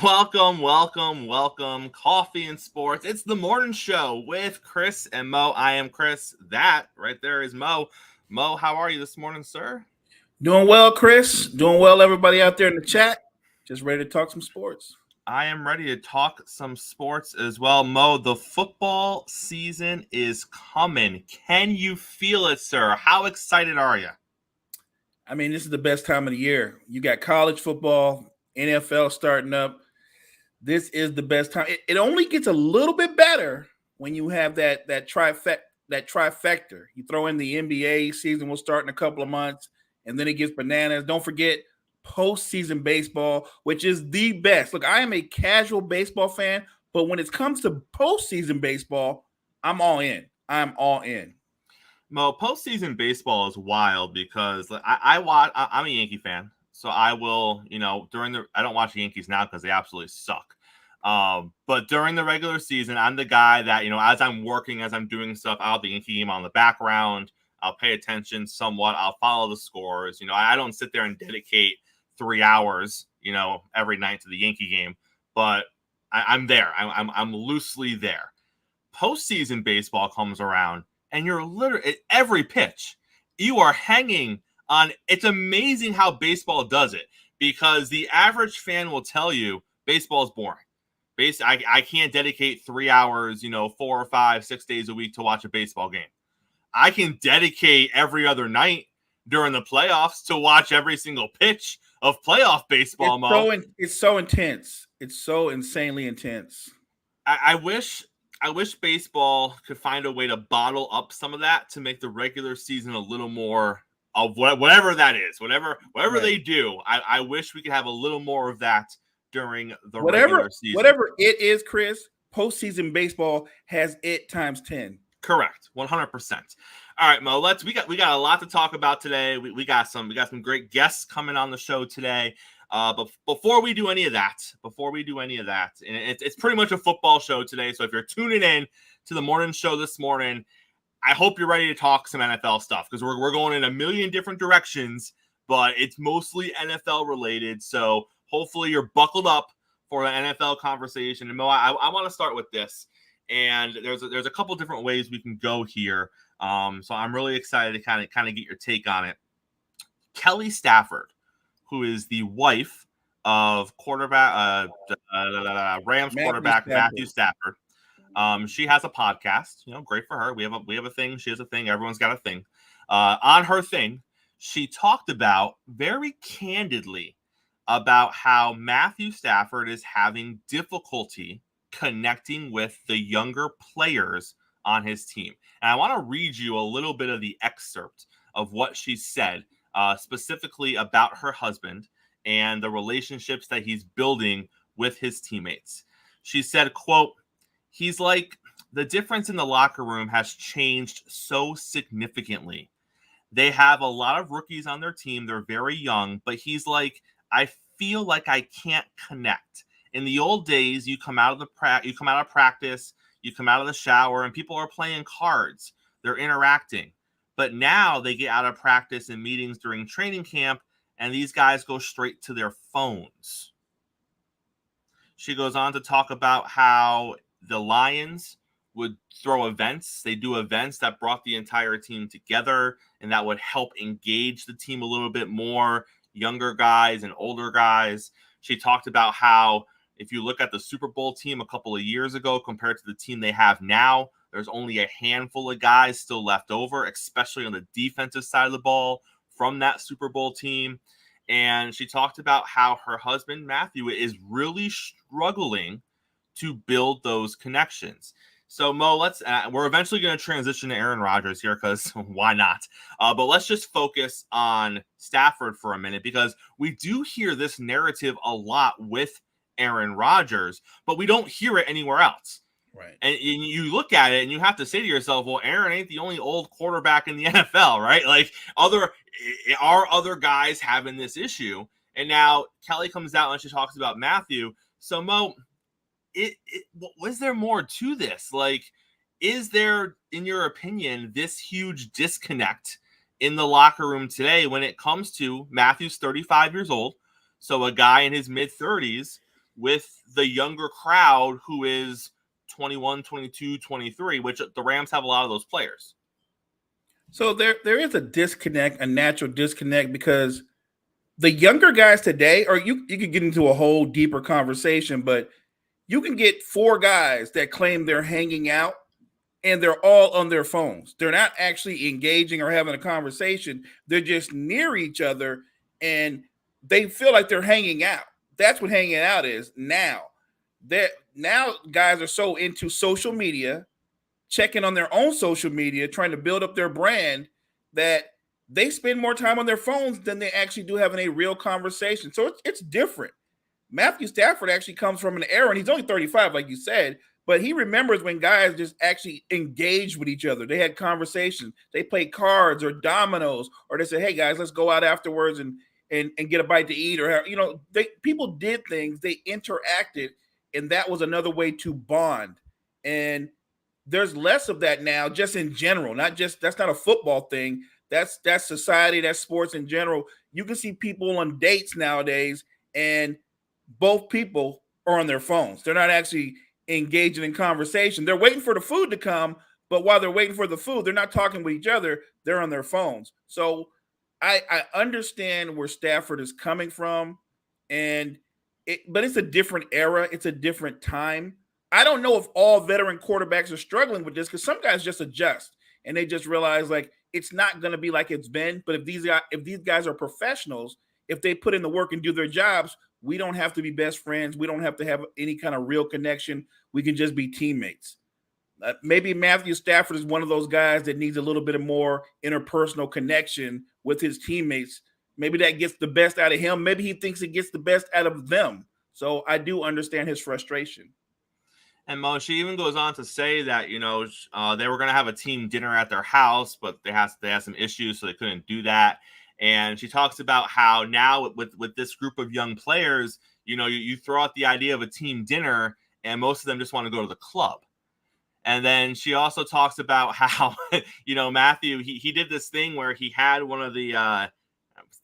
Welcome. Coffee and sports. It's the morning show with Chris and Mo. I am Chris. That right there is Mo. Mo, how are you this morning, sir? Doing well, Chris. Doing well, everybody out there in the chat. Just ready to talk some sports. I am ready to talk some sports as well. Mo, the football season is coming. Can you feel it, sir? How excited are you? I mean, this is the best time of the year. You got college football, NFL starting up. This is the best time. It only gets a little bit better when you have that trifecta. You throw in the NBA season will start in a couple of months, and then it gets bananas. Don't forget postseason baseball, which is the best. Look, I am a casual baseball fan, but when it comes to postseason baseball, I'm all in. I'm all in. Mo, postseason baseball is wild because I watch. I'm a Yankee fan, so I will. I don't watch the Yankees now because they absolutely suck. But during the regular season, I'm the guy that as I'm working, as I'm doing stuff, I'll have the Yankee game on the background. I'll pay attention somewhat. I'll follow the scores. I don't sit there and dedicate 3 hours, every night to the Yankee game, but I'm there. I'm loosely there. Postseason baseball comes around and you're literally at every pitch you are hanging on. It's amazing how baseball does it, because the average fan will tell you baseball is boring. I can't dedicate 3 hours, 4 or 5, 6 days a week to watch a baseball game. I can dedicate every other night during the playoffs to watch every single pitch of playoff baseball. It's so intense. It's so insanely intense. I wish baseball could find a way to bottle up some of that to make the regular season a little more of whatever that is, whatever right. They do. I wish we could have a little more of that during the regular season. Whatever it is, Chris, postseason baseball has it times 10. Correct, 100%. All right, Mo. We got a lot to talk about today. We got some great guests coming on the show today. But before we do any of that, and it's pretty much a football show today. So if you're tuning in to the morning show this morning, I hope you're ready to talk some NFL stuff, because we're going in a million different directions, but it's mostly NFL related. So hopefully you're buckled up for the NFL conversation. And Mo, I want to start with this, and there's a couple different ways we can go here. So I'm really excited to kind of get your take on it. Kelly Stafford, who is the wife of Rams quarterback Matthew Stafford. She has a podcast. Great for her. We have a thing. She has a thing. Everyone's got a thing. On her thing, she talked about very candidly about how Matthew Stafford is having difficulty connecting with the younger players on his team. And I want to read you a little bit of the excerpt of what she said, specifically about her husband and the relationships that he's building with his teammates. She said, quote, "He's like, the difference in the locker room has changed so significantly. They have a lot of rookies on their team. They're very young, but he's like, I feel like I can't connect. In the old days, you come out of practice, you come out of the shower, and people are playing cards. They're interacting. But now they get out of practice and meetings during training camp, and these guys go straight to their phones." She goes on to talk about how the Lions would throw events. They do events that brought the entire team together, and that would help engage the team a little bit more, younger guys and older guys. She talked about how if you look at the Super Bowl team a couple of years ago compared to the team they have now, there's only a handful of guys still left over, especially on the defensive side of the ball from that Super Bowl team. And she talked about how her husband, Matthew, is really struggling to build those connections. So, Mo, we're eventually going to transition to Aaron Rodgers here, because why not? But let's just focus on Stafford for a minute, because we do hear this narrative a lot with Aaron Rodgers, but we don't hear it anywhere else. Right. And you look at it and you have to say to yourself, well, Aaron ain't the only old quarterback in the NFL, right? Like, other guys having this issue. And now Kelly comes out and she talks about Matthew. So, Mo, was there more to this? Like, is there, in your opinion, this huge disconnect in the locker room today when it comes to Matthew's 35 years old? So a guy in his mid-30s with the younger crowd who is 21, 22, 23, which the Rams have a lot of those players. So there is a disconnect, a natural disconnect, because the younger guys today, or you could get into a whole deeper conversation, but you can get 4 guys that claim they're hanging out and they're all on their phones. They're not actually engaging or having a conversation. They're just near each other and they feel like they're hanging out. That's what hanging out is now. Now guys are so into social media, checking on their own social media, trying to build up their brand, that they spend more time on their phones than they actually do having a real conversation. So it's different. Matthew Stafford actually comes from an era, and he's only 35, like you said, but he remembers when guys just actually engaged with each other. They had conversations. They played cards or dominoes, or they said, "Hey guys, let's go out afterwards and get a bite to eat," or people did things. They interacted, and that was another way to bond. And there's less of that now, just in general. That's not a football thing. That's society, that's sports in general. You can see people on dates nowadays, and both people are on their phones. They're not actually engaging in conversation. They're waiting for the food to come, but while they're waiting for the food, they're not talking with each other. They're on their phones. So I understand where Stafford is coming from, but it's a different era. It's a different time. I don't know if all veteran quarterbacks are struggling with this, because some guys just adjust and they just realize like it's not going to be like it's been. But if these guys are professionals, if they put in the work and do their jobs, we don't have to be best friends. We don't have to have any kind of real connection. We can just be teammates. Maybe Matthew Stafford is one of those guys that needs a little bit of more interpersonal connection with his teammates. Maybe that gets the best out of him. Maybe he thinks it gets the best out of them. So I do understand his frustration. And Mo, she even goes on to say that, they were going to have a team dinner at their house, but they had some issues, so they couldn't do that. And she talks about how now with this group of young players, you throw out the idea of a team dinner and most of them just want to go to the club. And then she also talks about how, Matthew, he did this thing where he had one of the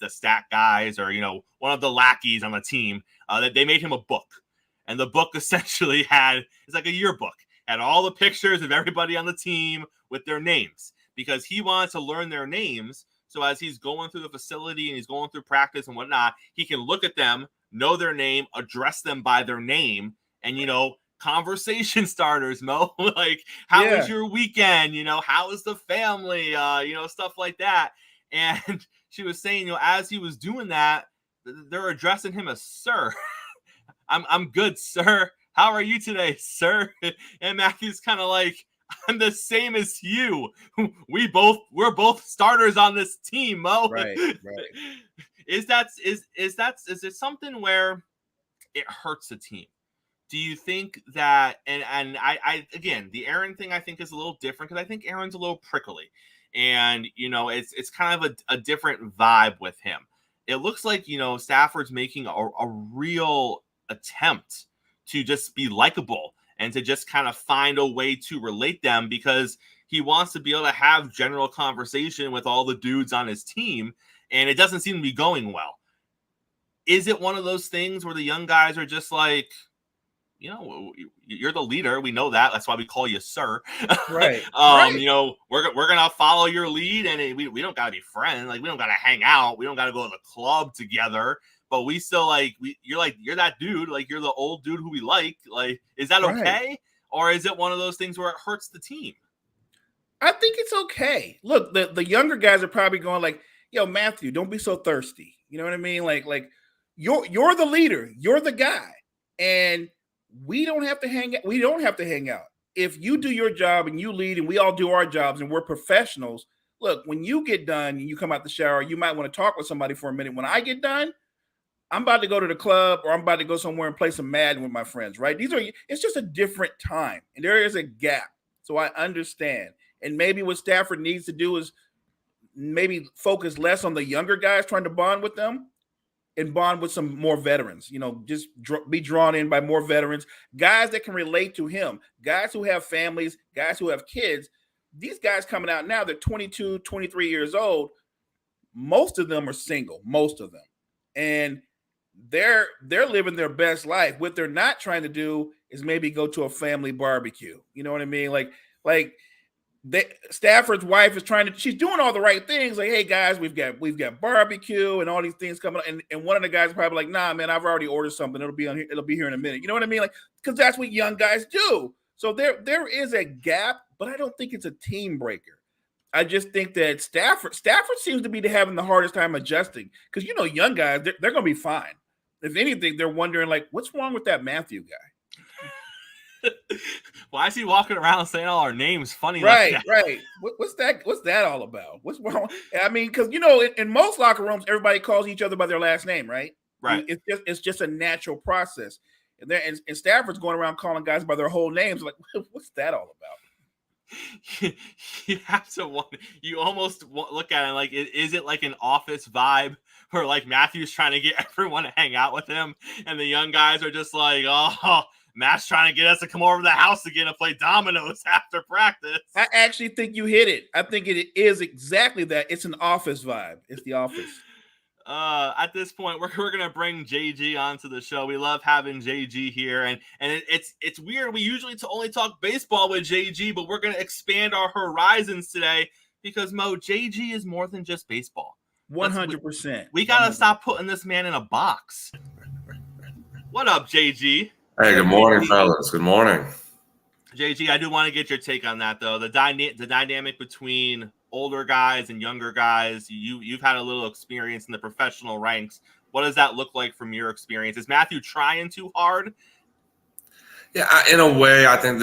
stat guys or, one of the lackeys on the team that they made him a book. And the book essentially it's like a yearbook, had all the pictures of everybody on the team with their names, because he wanted to learn their names. So as he's going through the facility and he's going through practice and whatnot, he can look at them, know their name, address them by their name, and, conversation starters, Mo. Like, how was your weekend? How was the family? Stuff like that. And she was saying, as he was doing that, they're addressing him as sir. I'm good, sir. How are you today, sir? And Matthew's kind of like, I'm the same as you. We're both starters on this team, Mo. Right. Is it something where it hurts the team? Do you think that, and I again, the Aaron thing I think is a little different, because I think Aaron's a little prickly, and it's kind of a different vibe with him. It looks like Stafford's making a real attempt to just be likable and to just kind of find a way to relate them, because he wants to be able to have general conversation with all the dudes on his team, and it doesn't seem to be going well. Is it one of those things where the young guys are just like, you're the leader, we know that, that's why we call you sir, right? We're gonna follow your lead, and we don't gotta be friends, like we don't gotta hang out, we don't gotta go to the club together, but we still you're that dude, like you're the old dude who we like is that okay? Or is it one of those things where it hurts the team? I think it's okay. Look, the younger guys are probably going like, yo, Matthew, don't be so thirsty. You know what I mean? Like you're the leader, you're the guy, and we don't have to hang out. We don't have to hang out. If you do your job and you lead and we all do our jobs and we're professionals, look, when you get done and you come out the shower, you might want to talk with somebody for a minute. When I get done, I'm about to go to the club, or I'm about to go somewhere and play some Madden with my friends, right? It's just a different time, and there is a gap. So I understand. And maybe what Stafford needs to do is maybe focus less on the younger guys, trying to bond with them, and bond with some more veterans, just be drawn in by more veterans, guys that can relate to him, guys who have families, guys who have kids. These guys coming out now, they're 22, 23 years old. Most of them are single, most of them. And they're living their best life. What they're not trying to do is maybe go to a family barbecue. You know what I mean? Like Stafford's wife is she's doing all the right things. Like, hey guys, we've got barbecue and all these things coming up. And one of the guys probably like, nah, man, I've already ordered something. It'll be here in a minute. You know what I mean? Like, because that's what young guys do. So there is a gap, but I don't think it's a team breaker. I just think that Stafford seems to be having the hardest time adjusting because young guys they're going to be fine. If anything, they're wondering like, what's wrong with that Matthew guy? Why is he walking around saying all our names funny? Right, like that? right. What's that all about? What's wrong? I mean, because in most locker rooms, everybody calls each other by their last name, right? Right. It's just a natural process. And Stafford's going around calling guys by their whole names. Like, what's that all about? You have to wonder. You almost look at it like, is it like an office vibe where like Matthew's trying to get everyone to hang out with him, and the young guys are just like, oh, Matt's trying to get us to come over to the house again to play dominoes after practice. I actually think you hit it. I think it is exactly that. It's an office vibe. It's the office. At this point, we're gonna bring JG onto the show. We love having JG here, and it's weird. We usually only talk baseball with JG, but we're gonna expand our horizons today because Mo, JG is more than just baseball. 100%. We gotta stop putting this man in a box. What up, JG? Hey, good morning, fellas. Good morning. JG, I do want to get your take on that, though. The dynamic between older guys and younger guys. You've had a little experience in the professional ranks. What does that look like from your experience? Is Matthew trying too hard? Yeah, in a way, I think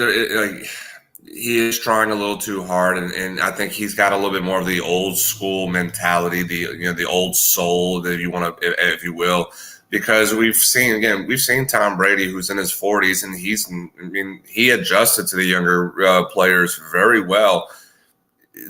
he is trying a little too hard, and I think he's got a little bit more of the old school mentality, the old soul, that you want to, if you will. Because we've seen Tom Brady, who's in his 40s, and he adjusted to the younger players very well.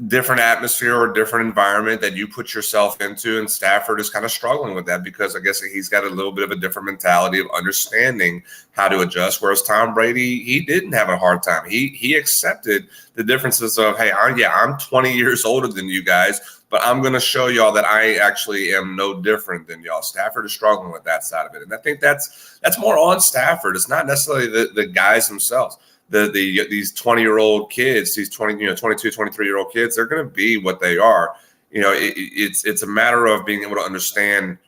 Different atmosphere or different environment that you put yourself into, and Stafford is kind of struggling with that because I guess he's got a little bit of a different mentality of understanding how to adjust, whereas Tom Brady, he didn't have a hard time. He accepted the differences of, hey, I'm 20 years older than you guys, but I'm going to show y'all that I actually am no different than y'all. Stafford is struggling with that side of it, and I think that's more on Stafford. It's not necessarily the guys themselves. These 20-year-old kids, these 22, 23-year-old kids, they're going to be what they are. It's a matter of being able to understand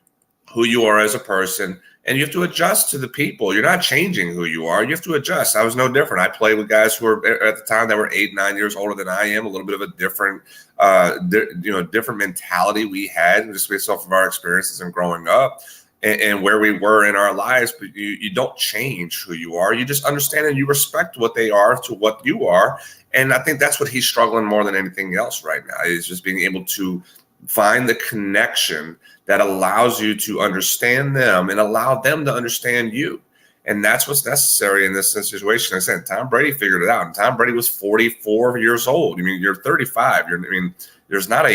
who you are as a person, and you have to adjust to the people. You're not changing who you are. You have to adjust. I was no different. I played with guys who were at the time that were 8, 9 years older than I am. A little bit of a different, different mentality we had just based off of our experiences and growing up. And where we were in our lives, but you don't change who you are. You just understand and you respect what they are to what you are. And I think that's what he's struggling more than anything else right now, is just being able to find the connection that allows you to understand them and allow them to understand you. And that's what's necessary in this situation. I said, Tom Brady figured it out. And Tom Brady was 44 years old. You're 35. There's not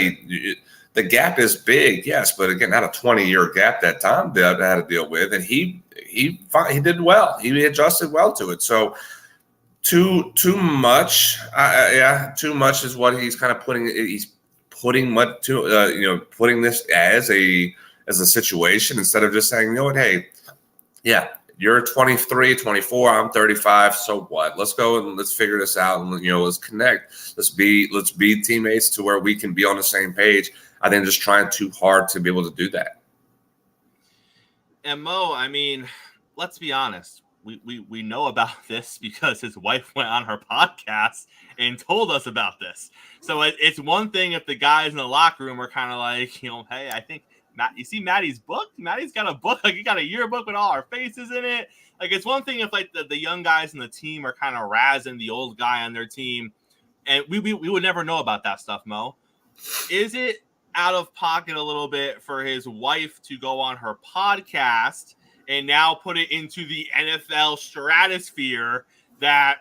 the gap is big, yes, but again, not a 20-year gap that Tom had to deal with, and he did well. He adjusted well to it. So too much, too much is what he's kind of putting. He's putting putting this as a situation instead of just saying, you know what, hey, yeah, you're 23, 24, I'm 35. So what? Let's go and let's figure this out, and let's connect. Let's be teammates to where we can be on the same page. I think just trying too hard to be able to do that. And Mo, let's be honest. We know about this because his wife went on her podcast and told us about this. So it's one thing if the guys in the locker room are kind of like, hey, I think Matt, you see Maddie's book? Maddie's got a book, like he got a yearbook with all our faces in it. Like it's one thing if like the young guys in the team are kind of razzing the old guy on their team, and we would never know about that stuff, Mo. Is it out of pocket a little bit for his wife to go on her podcast and now put it into the NFL stratosphere that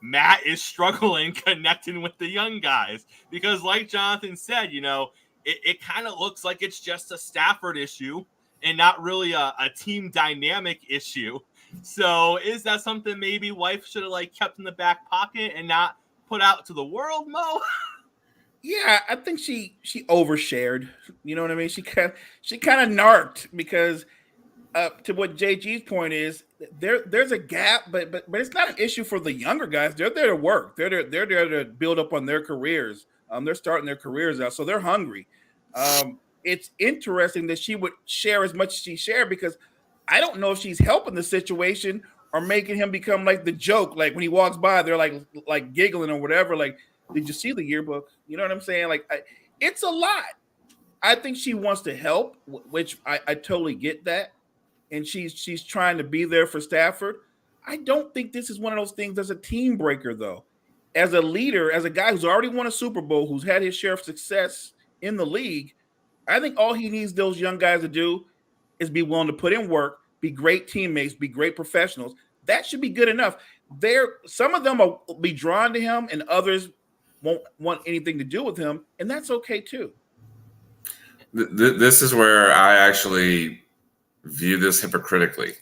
Matt is struggling connecting with the young guys? Because like Jonathan said, it kind of looks like it's just a Stafford issue and not really a team dynamic issue. So is that something maybe wife should have kept in the back pocket and not put out to the world, Mo? Yeah, I think she overshared. You know what I mean? She kind of narked because to what JG's point is, there's a gap, but it's not an issue for the younger guys. They're there to work. They're there to build up on their careers. They're starting their careers out, so they're hungry. It's interesting that she would share as much as she shared, because I don't know if she's helping the situation or making him become like the joke. Like when he walks by, they're like giggling or whatever. Like, did you see the yearbook? You know what I'm saying? Like, it's a lot. I think she wants to help, which I totally get that. And she's trying to be there for Stafford. I don't think this is one of those things that's a team breaker, though. As a leader, as a guy who's already won a Super Bowl, who's had his share of success in the league, I think all he needs those young guys to do is be willing to put in work, be great teammates, be great professionals. That should be good enough. Some of them will be drawn to him, and others won't want anything to do with him, and that's okay too. This is where I actually view this hypocritically,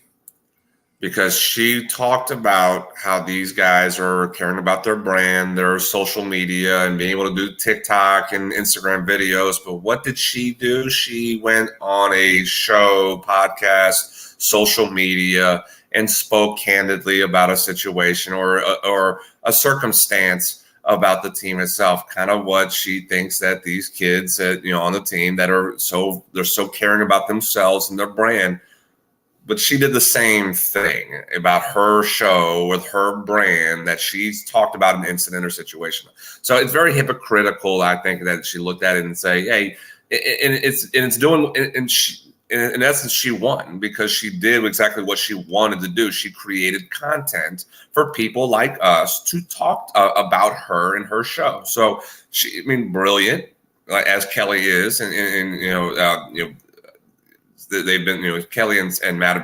because she talked about how these guys are caring about their brand, their social media, and being able to do TikTok and Instagram videos. But what did she do? She went on a show, podcast, social media, and spoke candidly about a situation or a circumstance about the team itself, kind of what she thinks that these kids on the team that they're so caring about themselves and their brand. But she did the same thing about her show with her brand, that she's talked about an incident or situation. So it's very hypocritical, I think, that she looked at it and say, hey, it's doing, and she, in essence, she won, because she did exactly what she wanted to do. She created content for people like us to talk about her and her show. So brilliant, as Kelly is, and they've been, Kelly and Matt have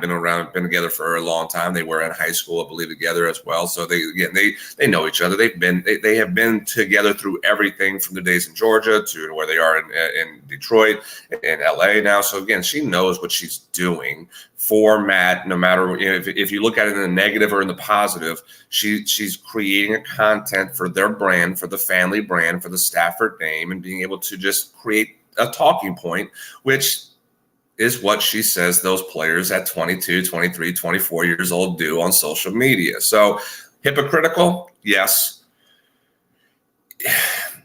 been together for a long time. They were in high school, I believe, together as well. So they know each other. They have been together through everything from the days in Georgia to where they are in Detroit and LA now. So again, she knows what she's doing for Matt. No matter if you look at it in the negative or in the positive, she's creating a content for their brand, for the family brand, for the Stafford name, and being able to just create a talking point, which is what she says those players at 22, 23, 24 years old do on social media. So hypocritical, yes.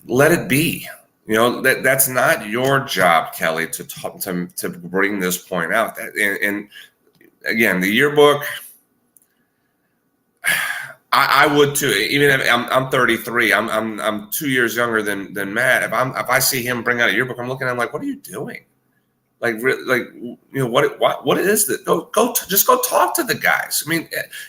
Let it be. That's not your job, Kelly, to bring this point out. And again, the yearbook, I would too. Even if I'm 33, I'm 2 years younger than Matt. If I see him bring out a yearbook, I'm looking at him like, what are you doing? What is that? Just go talk to the guys.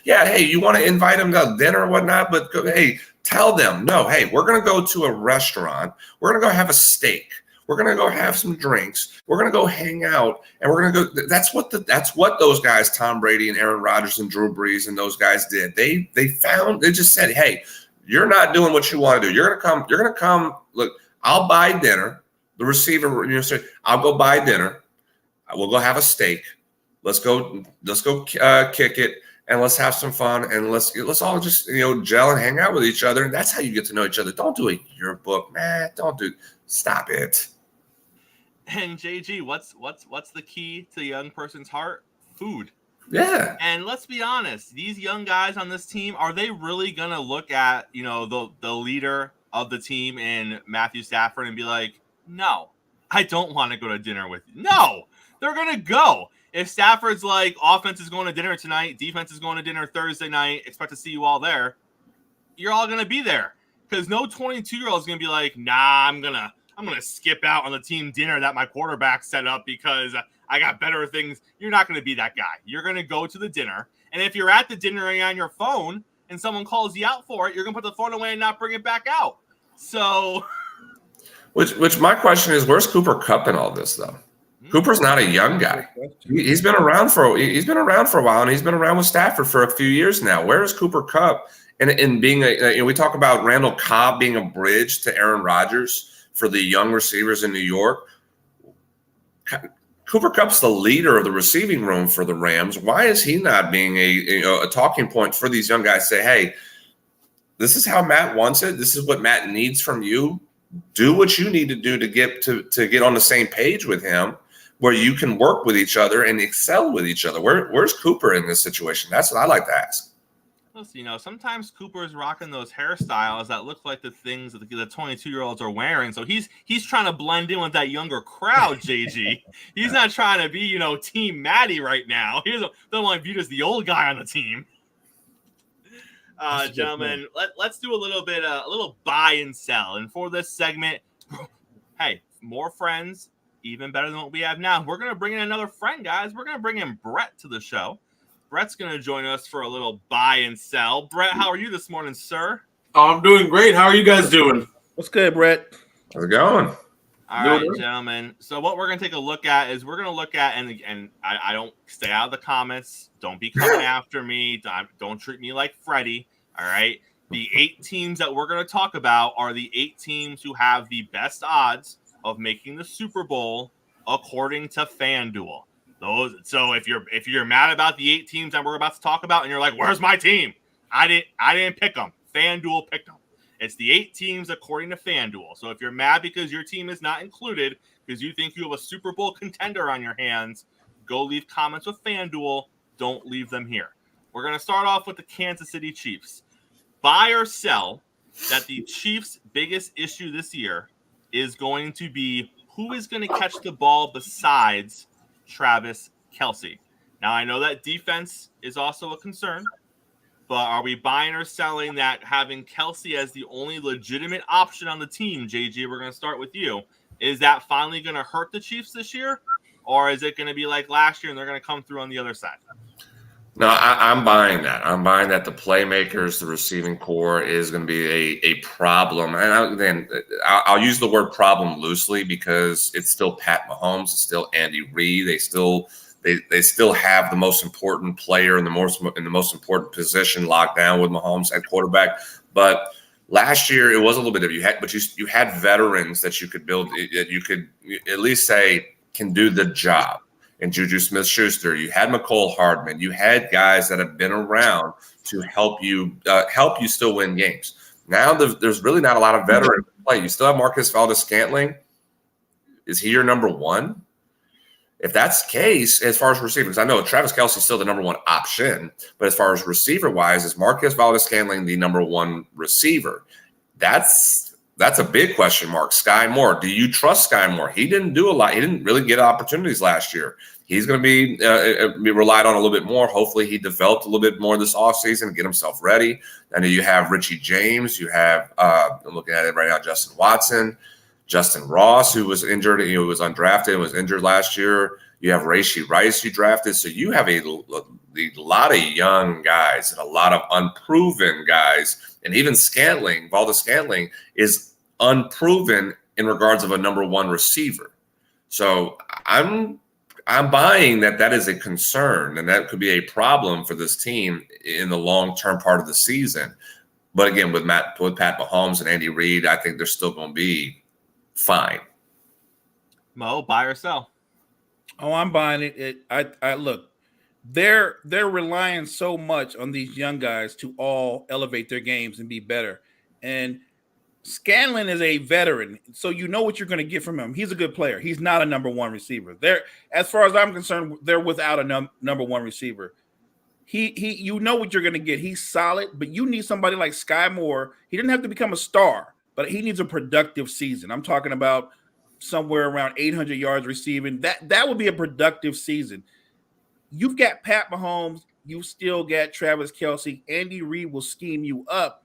Hey, you want to invite them to dinner or whatnot, but hey, tell them, no, hey, we're going to go to a restaurant. We're going to go have a steak. We're going to go have some drinks. We're going to go hang out, and we're going to go. That's what those guys, Tom Brady and Aaron Rodgers and Drew Brees and those guys did. They just said, hey, you're not doing what you want to do. You're going to come. Look, I'll buy dinner. The receiver, say, I'll go buy dinner. We'll go have a steak. Let's go kick it, and let's have some fun, and let's all just gel and hang out with each other. And that's how you get to know each other. Don't do a yearbook, man. Stop it. And JG, what's the key to the young person's heart? Food. Yeah. And let's be honest, these young guys on this team, are they really gonna look at the leader of the team in Matthew Stafford and be like, no, I don't want to go to dinner with you? No, they're going to go. If Stafford's like, offense is going to dinner tonight, defense is going to dinner Thursday night, expect to see you all there, you're all going to be there. Because no 22-year-old is going to be like, nah, I'm gonna skip out on the team dinner that my quarterback set up because I got better things. You're not going to be that guy. You're going to go to the dinner. And if you're at the dinner and you're on your phone and someone calls you out for it, you're going to put the phone away and not bring it back out. So... Which my question is, where's Cooper Kupp in all this though? Cooper's not a young guy. He's been around for a while, and he's been around with Stafford for a few years now. Where is Cooper Kupp? And being we talk about Randall Cobb being a bridge to Aaron Rodgers for the young receivers in New York. Cooper Kupp's the leader of the receiving room for the Rams. Why is he not being a talking point for these young guys? Say, hey, this is how Matt wants it. This is what Matt needs from you. Do what you need to do to get on the same page with him. where you can work with each other and excel with each other. Where's Cooper in this situation? That's what I like to ask. Listen, sometimes Cooper's rocking those hairstyles that look like the things that the 22-year-olds are wearing. So he's trying to blend in with that younger crowd, JG. He's not trying to be, Team Maddie right now. He doesn't want to be viewed as the old guy on the team. Gentlemen, let's do a little buy and sell. And for this segment, hey, more friends, even better than what we have now. We're going to bring in another friend, guys. We're going to bring in Brett to the show. Brett's going to join us for a little buy and sell. Brett, how are you this morning, sir? Oh, I'm doing great. How are you guys doing? What's good, Brett? How's it going? All right, gentlemen. So what we're going to take a look at is and I don't stay out of the comments. Don't be coming after me. Don't treat me like Freddie. All right. The 8 teams that we're going to talk about are the 8 teams who have the best odds of making the Super Bowl according to FanDuel. So if you're mad about the 8 teams that we're about to talk about and you're like, where's my team? I didn't pick them. FanDuel picked them. It's the 8 teams according to FanDuel. So if you're mad because your team is not included because you think you have a Super Bowl contender on your hands, go leave comments with FanDuel. Don't leave them here. We're going to start off with the Kansas City Chiefs. Buy or sell that the Chiefs' biggest issue this year is going to be who is going to catch the ball besides Travis Kelce. Now, I know that defense is also a concern, but are we buying or selling that having Kelce as the only legitimate option on the team, JG, we're going to start with you. Is that finally going to hurt the Chiefs this year? Or is it going to be like last year and they're going to come through on the other side? No, I'm buying that. I'm buying that the playmakers, the receiving core is going to be a problem. And I'll use the word problem loosely because it's still Pat Mahomes. It's still Andy Reid. They still have the most important player in the most important position locked down with Mahomes at quarterback. But last year it was a little bit of you had veterans that you could build, that you could at least say can do the job. And Juju Smith-Schuster, you had McCole Hardman, you had guys that have been around to help you still win games. Now there's really not a lot of veteran play. You still have Marcus Valdes-Scantling. Is he your number one? If that's the case, as far as receivers, I know Travis Kelce is still the number one option, but as far as receiver-wise, is Marcus Valdes-Scantling the number one receiver? That's a big question mark. Sky Moore, do you trust Sky Moore? He didn't do a lot. He didn't really get opportunities last year. He's going to be relied on a little bit more. Hopefully he developed a little bit more this offseason and get himself ready. And then you have Richie James. You have, I'm looking at it right now, Justin Watson, Justin Ross, who was injured. He was undrafted and was injured last year. You have Rashee Rice, you drafted. So you have a lot of young guys and a lot of unproven guys. And even Valdes-Scantling is unproven in regards of a number one receiver. So I'm buying that is a concern, and that could be a problem for this team in the long-term part of the season. But again, with Pat Mahomes and Andy Reid, I think they're still going to be fine. Mo, buy or sell? Oh, I'm buying it. I look, they're relying so much on these young guys to all elevate their games and be better. And Scanlon is a veteran, so you know what you're going to get from him. He's a good player. He's not a number one receiver. As far as I'm concerned, they're without a number one receiver. You know what you're going to get. He's solid, but you need somebody like Sky Moore. He didn't have to become a star, but he needs a productive season. I'm talking about somewhere around 800 yards receiving. That would be a productive season. You've got Pat Mahomes. You still got Travis Kelce. Andy Reid will scheme you up.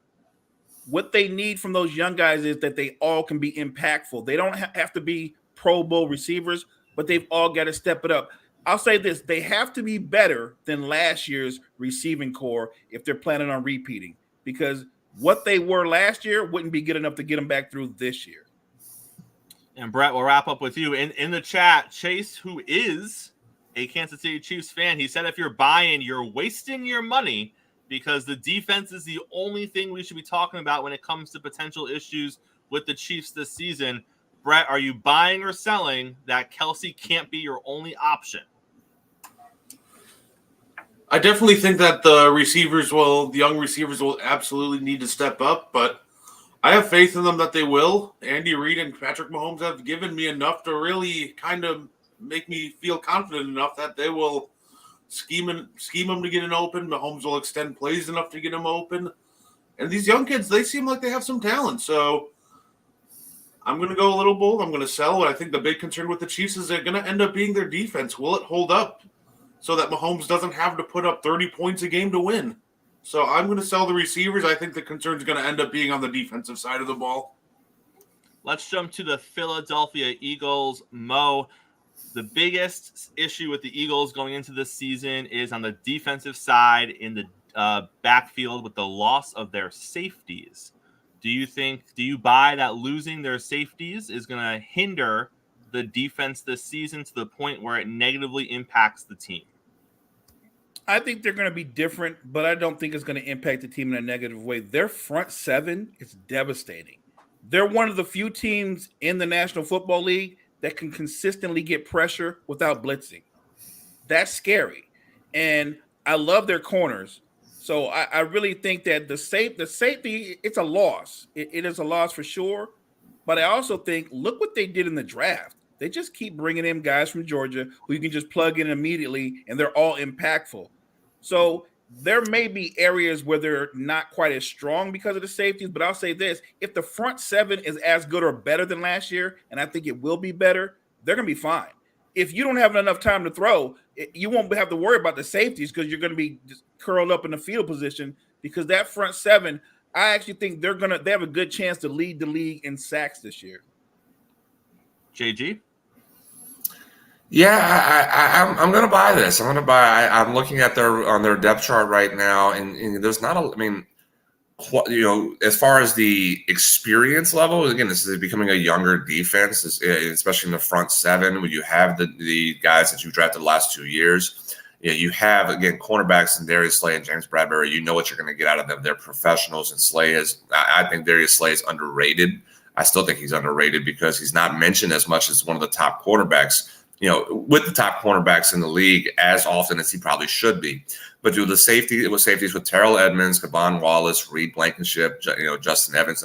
What they need from those young guys is that they all can be impactful. They don't have to be Pro Bowl receivers, but they've all got to step it up. I'll say this. They have to be better than last year's receiving core if they're planning on repeating, because what they were last year wouldn't be good enough to get them back through this year. And Brett, we'll wrap up with you. In the chat, Chase, who is a Kansas City Chiefs fan, he said if you're buying, you're wasting your money, because the defense is the only thing we should be talking about when it comes to potential issues with the Chiefs this season. Brett, are you buying or selling that Kelce can't be your only option? I definitely think that the young receivers will absolutely need to step up, but I have faith in them that they will. Andy Reid and Patrick Mahomes have given me enough to really kind of make me feel confident enough that they will scheme him to get an open. Mahomes will extend plays enough to get him open. And these young kids, they seem like they have some talent. So I'm going to go a little bold. I'm going to sell. And I think the big concern with the Chiefs is they're going to end up being their defense. Will it hold up so that Mahomes doesn't have to put up 30 points a game to win? So I'm going to sell the receivers. I think the concern is going to end up being on the defensive side of the ball. Let's jump to the Philadelphia Eagles. Mo, the biggest issue with the Eagles going into this season is on the defensive side in the backfield with the loss of their safeties. Do you buy that losing their safeties is going to hinder the defense this season to the point where it negatively impacts the team? I think they're going to be different, but I don't think it's going to impact the team in a negative way. Their front seven is devastating. They're one of the few teams in the National Football League that can consistently get pressure without blitzing. That's scary. And I love their corners. So I really think that the safety, it's a loss. It is a loss for sure. But I also think, look what they did in the draft. They just keep bringing in guys from Georgia who you can just plug in immediately, and they're all impactful. So there may be areas where they're not quite as strong because of the safeties, but I'll say this. If the front seven is as good or better than last year, and I think it will be better, they're going to be fine. If you don't have enough time to throw, you won't have to worry about the safeties because you're going to be just curled up in the field position because that front seven, I actually think they have a good chance to lead the league in sacks this year. JG? Yeah, I'm going to buy this. I'm looking at their depth chart right now, and there's not as far as the experience level, again, this is becoming a younger defense, especially in the front seven, where you have the guys that you drafted the last 2 years. You have, again, cornerbacks in Darius Slay and James Bradbury. You know what you're going to get out of them. They're professionals, and I think Darius Slay is underrated. I still think he's underrated because he's not mentioned as much as one of the top quarterbacks, with the top cornerbacks in the league as often as he probably should be. But with safeties with Terrell Edmonds, Kavon Wallace, Reed Blankenship, Justin Evans,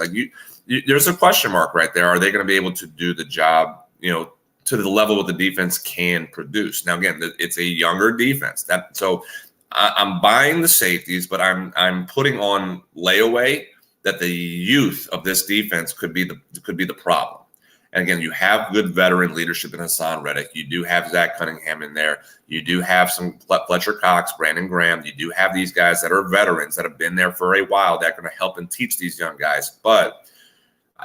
there's a question mark right there. Are they going to be able to do the job, to the level what the defense can produce? Now, again, it's a younger defense. So I'm buying the safeties, but I'm putting on layaway that the youth of this defense could be the problem. And again, you have good veteran leadership in Hassan Reddick. You do have Zach Cunningham in there. You do have some Fletcher Cox, Brandon Graham. You do have these guys that are veterans that have been there for a while that are going to help and teach these young guys. But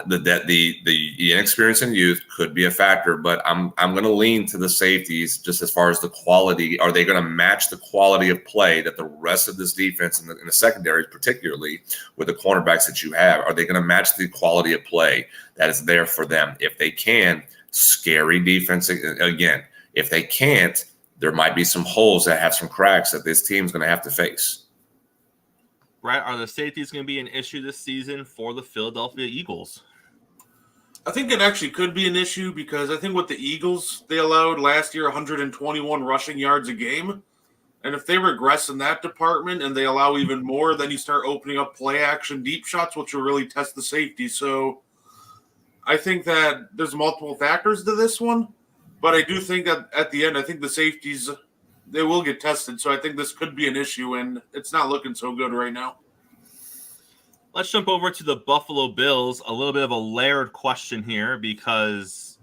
the inexperience in youth could be a factor. But I'm going to lean to the safeties just as far as the quality. Are they going to match the quality of play that the rest of this defense in the secondary, particularly with the cornerbacks that you have, are they going to match the quality of play that is there for them? If they can, scary defense again. If they can't, there might be some holes that have some cracks that this team's going to have to face. Right? Are the safeties going to be an issue this season for the Philadelphia Eagles? I think it actually could be an issue because I think with the Eagles, they allowed last year 121 rushing yards a game. And if they regress in that department and they allow even more, then you start opening up play action deep shots, which will really test the safety. So I think that there's multiple factors to this one. But I do think that at the end, I think the safeties – they will get tested, so I think this could be an issue, and it's not looking so good right now. Let's jump over to the Buffalo Bills. A little bit of a layered question here because,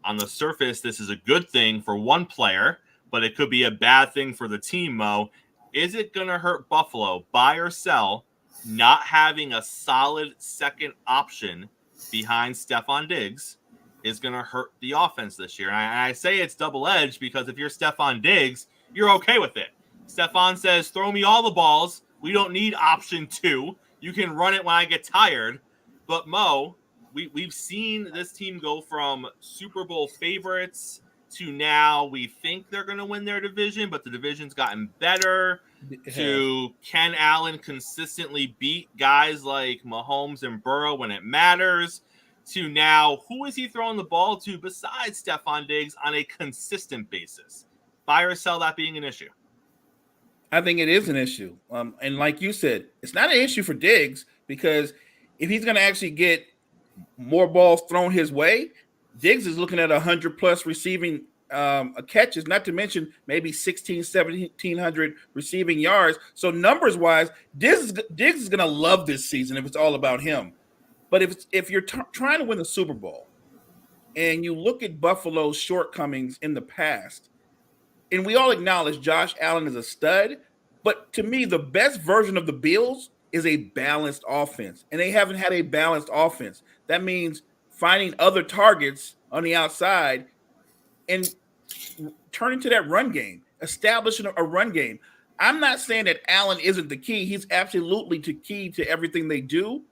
on the surface, this is a good thing for one player, but it could be a bad thing for the team, Mo. Is it going to hurt Buffalo, buy or sell, not having a solid second option behind Stephon Diggs is going to hurt the offense this year? And I say it's double-edged because if you're Stephon Diggs, you're okay with it. Stephon says, throw me all the balls. We don't need option 2. You can run it when I get tired. But, Mo, we've seen this team go from Super Bowl favorites to now we think they're going to win their division, but the division's gotten better, to Ken Allen consistently beat guys like Mahomes and Burrow when it matters, to now, who is he throwing the ball to besides Stephon Diggs on a consistent basis? Buy or sell that being an issue? I think it is an issue. And like you said, it's not an issue for Diggs because if he's going to actually get more balls thrown his way, Diggs is looking at 100-plus receiving catches, not to mention maybe 1,700 receiving yards. So numbers-wise, Diggs is going to love this season if it's all about him. But if you're trying to win the Super Bowl and you look at Buffalo's shortcomings in the past, and we all acknowledge Josh Allen is a stud, but to me, the best version of the Bills is a balanced offense, and they haven't had a balanced offense. That means finding other targets on the outside and turning to that run game, establishing a run game. I'm not saying that Allen isn't the key. He's absolutely the key to everything they do,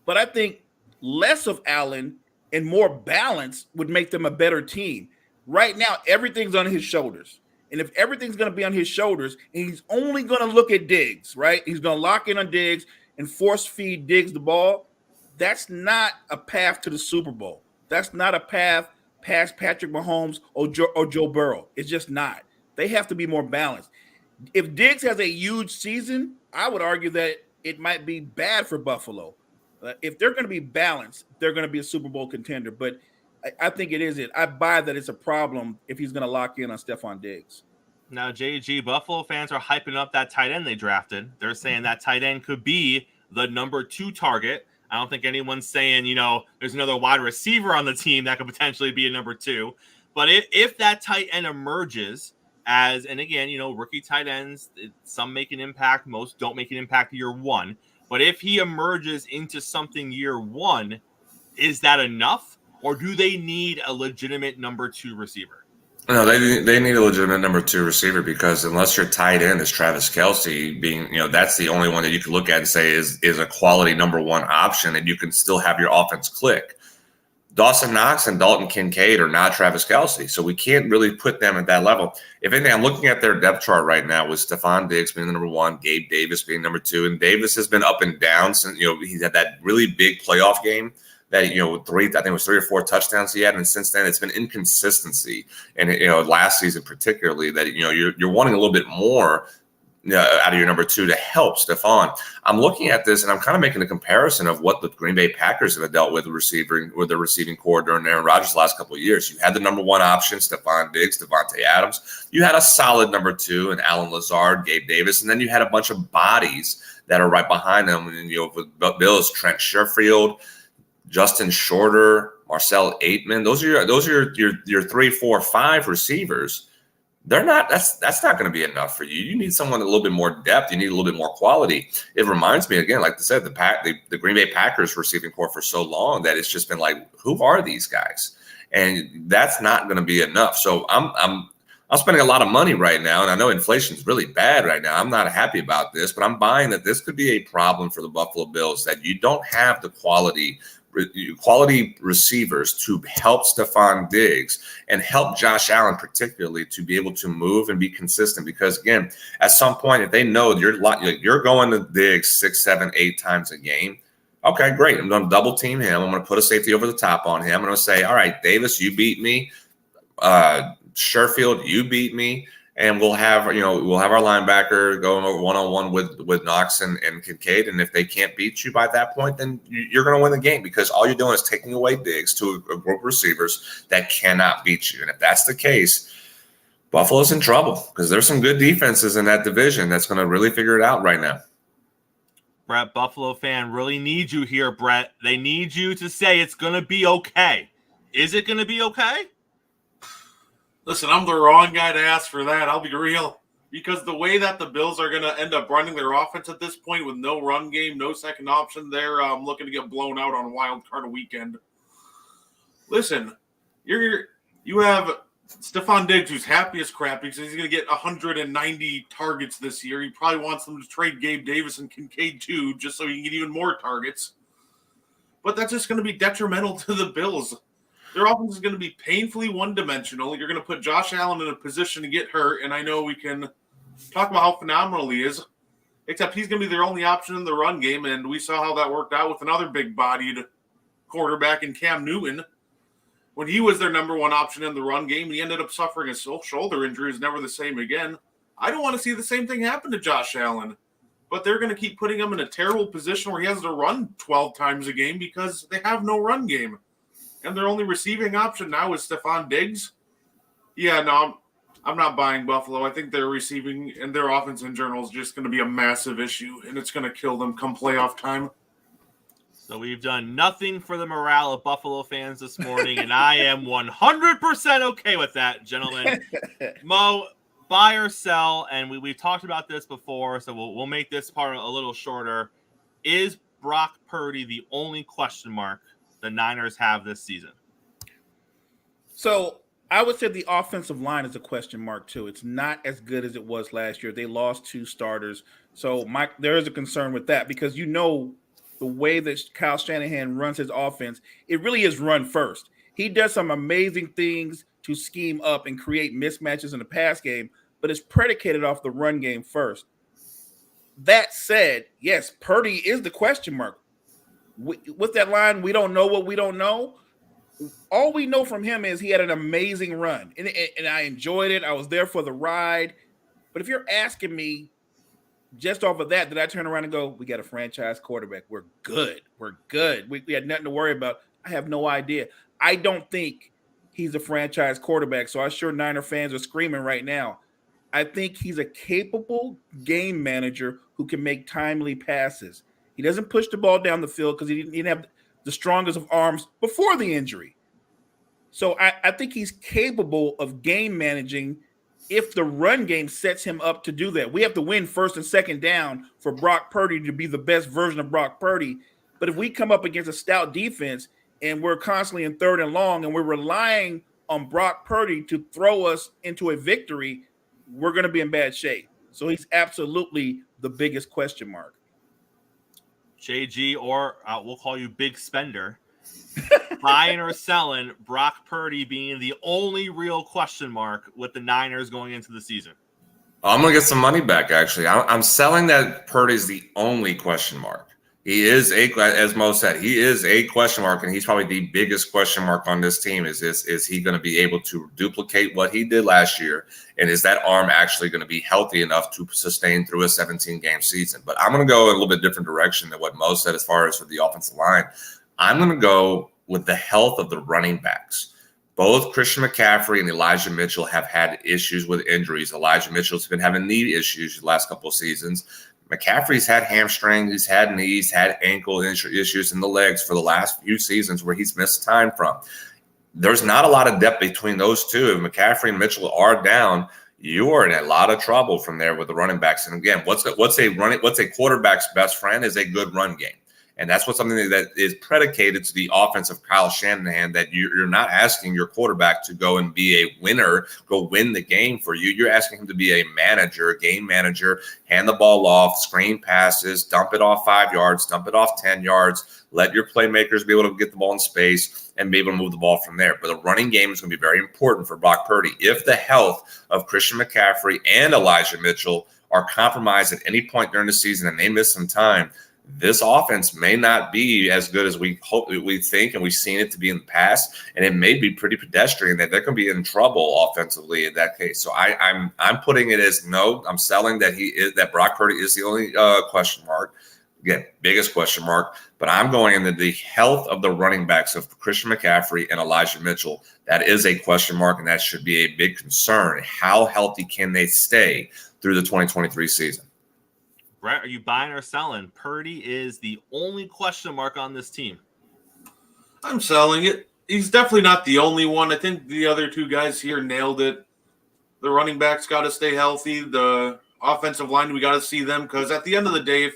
but I think less of Allen and more balance would make them a better team. Right now, everything's on his shoulders. And if everything's going to be on his shoulders, and he's only going to look at Diggs, right? He's going to lock in on Diggs and force feed Diggs the ball. That's not a path to the Super Bowl. That's not a path past Patrick Mahomes or Joe Burrow. It's just not. They have to be more balanced. If Diggs has a huge season, I would argue that it might be bad for Buffalo. If they're going to be balanced, they're going to be a Super Bowl contender. But I think it is it. I buy that it's a problem if he's going to lock in on Stephon Diggs. Now, JG, Buffalo fans are hyping up that tight end they drafted. They're saying that tight end could be the number 2 target. I don't think anyone's saying, there's another wide receiver on the team that could potentially be a number 2. But if that tight end emerges as, and again, rookie tight ends, some make an impact, most don't make an impact year 1. But if he emerges into something year 1, is that enough? Or do they need a legitimate number 2 receiver? No, they need a legitimate number 2 receiver, because unless your tight end is Travis Kelce, being that's the only one that you can look at and say is a quality number 1 option, and you can still have your offense click. Dawson Knox and Dalton Kincaid are not Travis Kelce, so we can't really put them at that level. If anything, I'm looking at their depth chart right now with Stephon Diggs being the number 1, Gabe Davis being number 2, and Davis has been up and down since he's had that really big playoff game. That I think it was 3 or 4 touchdowns he had, and since then it's been inconsistency. And last season particularly, that you're wanting a little bit more out of your number 2 to help Stephon. I'm looking at this and I'm kind of making a comparison of what the Green Bay Packers have dealt with the receiving core during Aaron Rodgers the last couple of years. You had the number 1 option, Stephon Diggs, Devontae Adams. You had a solid number 2 in Allen Lazard, Gabe Davis, and then you had a bunch of bodies that are right behind them. And with Bills, Trent Sherfield, Justin Shorter, Marcel Aitman. Those are your 3, 4, 5 receivers. They're not. That's not going to be enough for you. You need someone with a little bit more depth. You need a little bit more quality. It reminds me again, like I said, the Green Bay Packers receiving core for so long that it's just been like, who are these guys? And that's not going to be enough. So I'm spending a lot of money right now, and I know inflation is really bad right now. I'm not happy about this, but I'm buying that this could be a problem for the Buffalo Bills, that you don't have the quality receivers to help Stephon Diggs and help Josh Allen particularly to be able to move and be consistent. Because again, at some point, if they know you're going to Diggs 6, 7, 8 times a game, okay, great. I'm going to double team him. I'm going to put a safety over the top on him. I'm going to say, all right, Davis, you beat me. Sherfield, you beat me. And we'll have our linebacker going over one-on-one with Knox and Kincaid. And if they can't beat you by that point, then you're going to win the game, because all you're doing is taking away Diggs to a group of receivers that cannot beat you. And if that's the case, Buffalo's in trouble, because there's some good defenses in that division that's going to really figure it out right now. Brett, Buffalo fan really needs you here, Brett. They need you to say it's going to be okay. Is it going to be okay? Listen, I'm the wrong guy to ask for that. I'll be real. Because the way that the Bills are going to end up running their offense at this point with no run game, no second option, they're looking to get blown out on a wild card weekend. Listen, you have Stephon Diggs, who's happy as crap because he's going to get 190 targets this year. He probably wants them to trade Gabe Davis and Kincaid too, just so he can get even more targets. But that's just going to be detrimental to the Bills. Their offense is going to be painfully one-dimensional. You're going to put Josh Allen in a position to get hurt, and I know we can talk about how phenomenal he is, except he's going to be their only option in the run game, and we saw how that worked out with another big-bodied quarterback in Cam Newton. When he was their number 1 option in the run game, he ended up suffering a shoulder injury. He's never the same again. I don't want to see the same thing happen to Josh Allen, but they're going to keep putting him in a terrible position where he has to run 12 times a game because they have no run game. And their only receiving option now is Stephon Diggs. Yeah, no, I'm not buying Buffalo. I think their receiving and their offense in general is just going to be a massive issue, and it's going to kill them come playoff time. So we've done nothing for the morale of Buffalo fans this morning, and I am 100% okay with that, gentlemen. Mo, buy or sell, and we've talked about this before, so we'll make this part a little shorter. Is Brock Purdy the only question mark the Niners have this season? So I would say the offensive line is a question mark too. It's not as good as it was last year. They lost 2 starters. So there is a concern with that because the way that Kyle Shanahan runs his offense, it really is run first. He does some amazing things to scheme up and create mismatches in the pass game, but it's predicated off the run game first. That said, yes, Purdy is the question mark. With that line, we don't know what we don't know. All we know from him is he had an amazing run, and I enjoyed it. I was there for the ride. But if you're asking me, just off of that, did I turn around and go, we got a franchise quarterback. We're good. We're good. We had nothing to worry about. I have no idea. I don't think he's a franchise quarterback. So I'm sure Niner fans are screaming right now. I think he's a capable game manager who can make timely passes. He doesn't push the ball down the field because he didn't have the strongest of arms before the injury. So I think he's capable of game managing if the run game sets him up to do that. We have to win first and second down for Brock Purdy to be the best version of Brock Purdy. But if we come up against a stout defense and we're constantly in third and long and we're relying on Brock Purdy to throw us into a victory, we're going to be in bad shape. So he's absolutely the biggest question mark. JG, or we'll call you Big Spender, buying or selling Brock Purdy being the only real question mark with the Niners going into the season? I'm going to get some money back, actually. I'm selling that Purdy's the only question mark. He is as Mo said, he is a question mark, and he's probably the biggest question mark on this team. Is he going to be able to duplicate what he did last year? And is that arm actually going to be healthy enough to sustain through a 17-game season? But I'm going to go a little bit different direction than what Mo said as far as for the offensive line. I'm going to go with the health of the running backs. Both Christian McCaffrey and Elijah Mitchell have had issues with injuries. Elijah Mitchell's been having knee issues the last couple of seasons. McCaffrey's had hamstrings, he's had knees, had ankle issues in the legs for the last few seasons where he's missed time from. There's not a lot of depth between those two. If McCaffrey and Mitchell are down, you are in a lot of trouble from there with the running backs. And again, what's a quarterback's best friend is a good run game. And that's something that is predicated to the offense of Kyle Shanahan, that you're not asking your quarterback to go and be a winner, go win the game for you. You're asking him to be a manager, a game manager, hand the ball off, screen passes, dump it off 5 yards, dump it off 10 yards, let your playmakers be able to get the ball in space and be able to move the ball from there. But the running game is going to be very important for Brock Purdy. If the health of Christian McCaffrey and Elijah Mitchell are compromised at any point during the season and they miss some time, this offense may not be as good as we think, and we've seen it to be in the past, and it may be pretty pedestrian that they're going to be in trouble offensively in that case. So I'm putting it as no. I'm selling that Brock Purdy is the only question mark. Again, biggest question mark. But I'm going into the health of the running backs of Christian McCaffrey and Elijah Mitchell. That is a question mark, and that should be a big concern. How healthy can they stay through the 2023 season? Brett, are you buying or selling? Purdy is the only question mark on this team. I'm selling it. He's definitely not the only one. I think the other two guys here nailed it. The running backs got to stay healthy. The offensive line, we got to see them, because at the end of the day,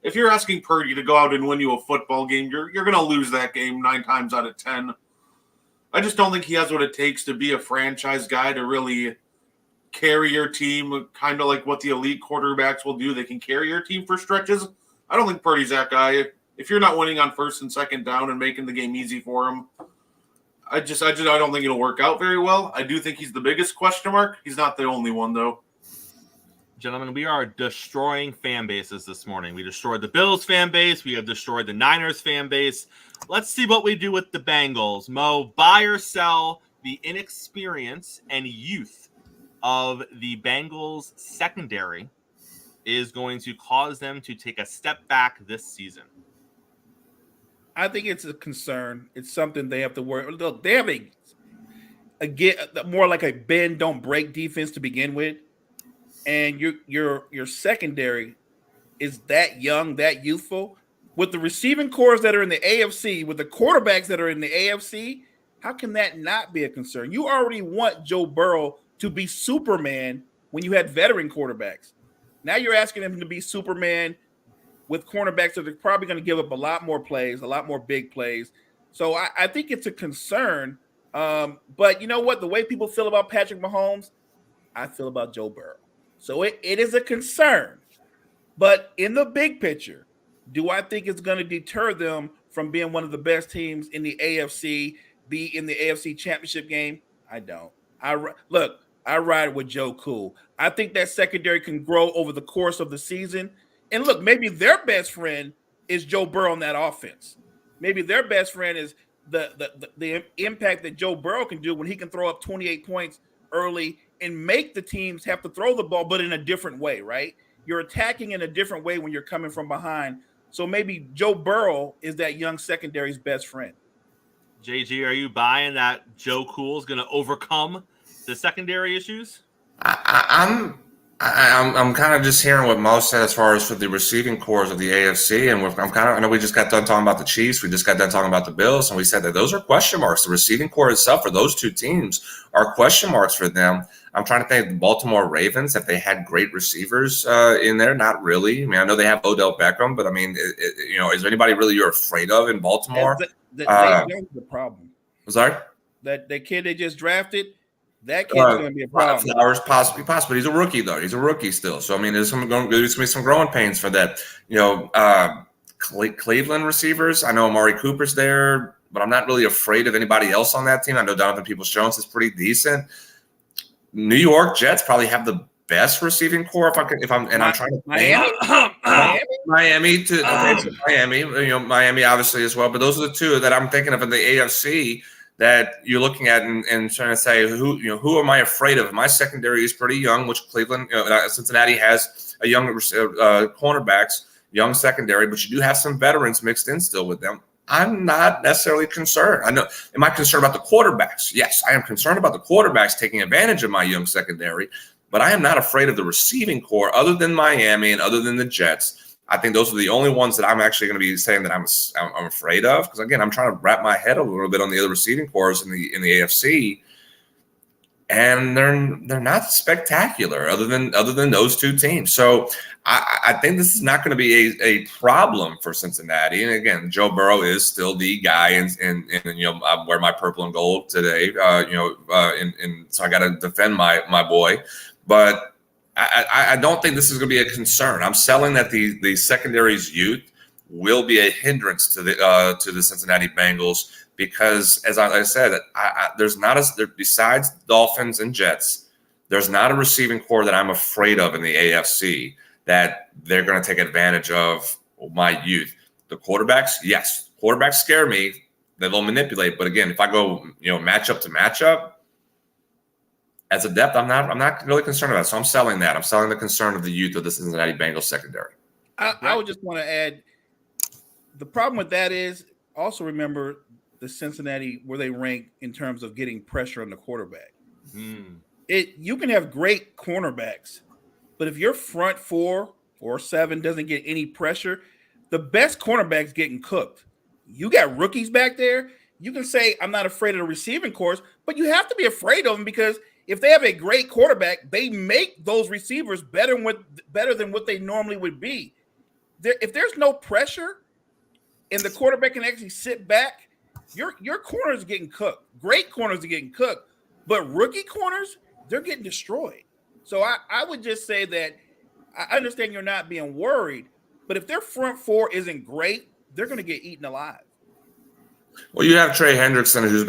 if you're asking Purdy to go out and win you a football game, you're going to lose that game 9 times out of 10. I just don't think he has what it takes to be a franchise guy to really carry your team, kind of like what the elite quarterbacks will do. They can carry your team for stretches. I don't think Purdy's that guy. If you're not winning on first and second down and making the game easy for him, I don't think it'll work out very well. I do think he's the biggest question mark. He's not the only one, though. Gentlemen, we are destroying fan bases this morning. We destroyed the Bills fan base. We have destroyed the Niners fan base. Let's see what we do with the Bengals. Mo, buy or sell the inexperience and youth of the Bengals secondary is going to cause them to take a step back this season? I think it's a concern. It's something they have to worry. Look, they have again more like a bend don't break defense to begin with, and your secondary is that young, that youthful, with the receiving cores that are in the AFC, with the quarterbacks that are in the AFC, how can that not be a concern? You already want Joe Burrow to be Superman when you had veteran quarterbacks. Now you're asking him to be Superman with cornerbacks that are probably going to give up a lot more plays, a lot more big plays. So I think it's a concern. But you know what? The way people feel about Patrick Mahomes, I feel about Joe Burrow. So it is a concern. But in the big picture, do I think it's going to deter them from being one of the best teams in the AFC, be in the AFC Championship game? I don't. I ride with Joe Cool. I think that secondary can grow over the course of the season. And look, maybe their best friend is Joe Burrow in that offense. Maybe their best friend is the impact that Joe Burrow can do when he can throw up 28 points early and make the teams have to throw the ball, but in a different way, right? You're attacking in a different way when you're coming from behind. So maybe Joe Burrow is that young secondary's best friend. JG, are you buying that Joe Cool is going to overcome the secondary issues? I'm kind of just hearing what Mo said as far as for the receiving cores of the AFC, and I know we just got done talking about the Chiefs, we just got done talking about the Bills, and we said that those are question marks. The receiving core itself for those two teams are question marks for them. I'm trying to think of the Baltimore Ravens, if they had great receivers in there. Not really. I mean, I know they have Odell Beckham, but I mean, is there anybody really you're afraid of in Baltimore? That's the problem. Sorry? That kid they just drafted, that kid's going to be a problem. Flowers, possibly. He's a rookie, though. He's a rookie still. So, I mean, there's going to be some growing pains for that. Cleveland receivers, I know Amari Cooper's there, but I'm not really afraid of anybody else on that team. I know Donovan Peoples-Jones is pretty decent. New York Jets probably have the best receiving core. I'm trying to Miami obviously as well. But those are the two that I'm thinking of in the AFC that you're looking at and trying to say who am I afraid of? My secondary is pretty young, which Cincinnati has a young cornerbacks, young secondary, but you do have some veterans mixed in still with them. I'm not necessarily concerned. Am I concerned about the quarterbacks? Yes, I am concerned about the quarterbacks taking advantage of my young secondary, but I am not afraid of the receiving core other than Miami and other than the Jets. I think those are the only ones that I'm actually going to be saying that I'm afraid of, because again, I'm trying to wrap my head a little bit on the other receiving cores in the AFC, and they're not spectacular other than those two teams. So I think this is not going to be a problem for Cincinnati. And again, Joe Burrow is still the guy, and I wear my purple and gold today. So I got to defend my boy, but I don't think this is going to be a concern. I'm selling that the secondary's youth will be a hindrance to the Cincinnati Bengals, because, as I said, there's not besides Dolphins and Jets, there's not a receiving core that I'm afraid of in the AFC that they're going to take advantage of my youth. The quarterbacks, yes, quarterbacks scare me. They'll manipulate, but again, if I go matchup to matchup, as a depth, I'm not really concerned about it. So I'm selling that. I'm selling the concern of the youth of the Cincinnati Bengals secondary. I would just want to add, the problem with that is also remember the Cincinnati, where they rank in terms of getting pressure on the quarterback. You can have great cornerbacks, but if your front 4 or 7 doesn't get any pressure, the best cornerback's getting cooked. You got rookies back there. You can say, I'm not afraid of the receiving cores, but you have to be afraid of them, because if they have a great quarterback, they make those receivers better than what they normally would be. If there's no pressure and the quarterback can actually sit back, your corners are getting cooked. Great corners are getting cooked, but rookie corners, they're getting destroyed. So I would just say that I understand you're not being worried, but if their front 4 isn't great, they're going to get eaten alive. Well, you have Trey Hendrickson, who's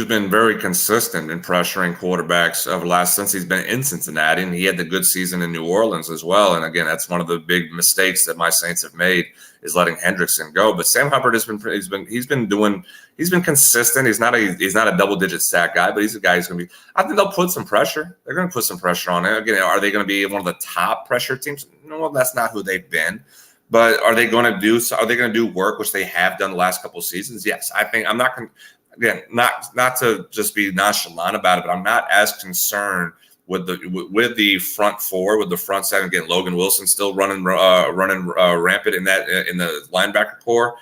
been very consistent in pressuring quarterbacks since he's been in Cincinnati, and he had the good season in New Orleans as well. And again, that's one of the big mistakes that my Saints have made, is letting Hendrickson go. But Sam Hubbard he's been consistent. He's not a double-digit sack guy, but he's a guy who's going to be. I think they'll put some pressure. They're going to put some pressure on it. Again, are they going to be one of the top pressure teams? No, that's not who they've been. But are they going to do work, which they have done the last couple of seasons? Yes, I think I'm not going. again, not to just be nonchalant about it, but I'm not as concerned with the front four, with the front seven. Again, Logan Wilson still running rampant in the linebacker core.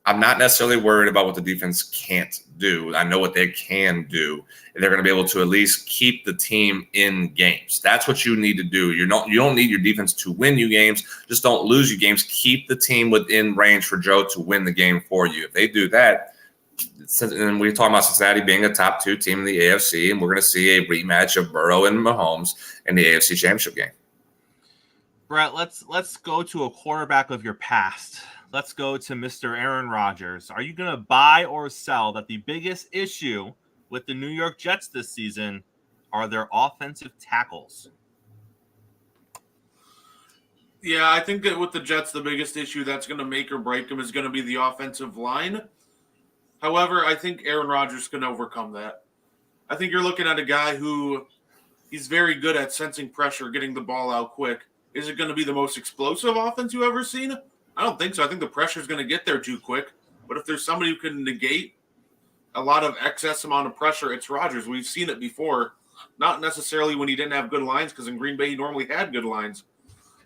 I'm not necessarily worried about what the defense can't do. I know what they can do. They're going to be able to at least keep the team in games. That's what you need to do. You don't need your defense to win you games. Just don't lose you games. Keep the team within range for Joe to win the game for you. If they do that, and we're talking about Cincinnati being a top 2 team in the AFC, and we're going to see a rematch of Burrow and Mahomes in the AFC Championship game. Brett, let's go to a quarterback of your past. Let's go to Mr. Aaron Rodgers. Are you going to buy or sell that the biggest issue with the New York Jets this season are their offensive tackles? Yeah, I think that with the Jets, the biggest issue that's going to make or break them is going to be the offensive line. However, I think Aaron Rodgers can overcome that. I think you're looking at a guy who he's very good at sensing pressure, getting the ball out quick. Is it going to be the most explosive offense you've ever seen? I don't think so. I think the pressure is going to get there too quick. But if there's somebody who can negate a lot of excess amount of pressure, it's Rodgers. We've seen it before. Not necessarily when he didn't have good lines, because in Green Bay he normally had good lines.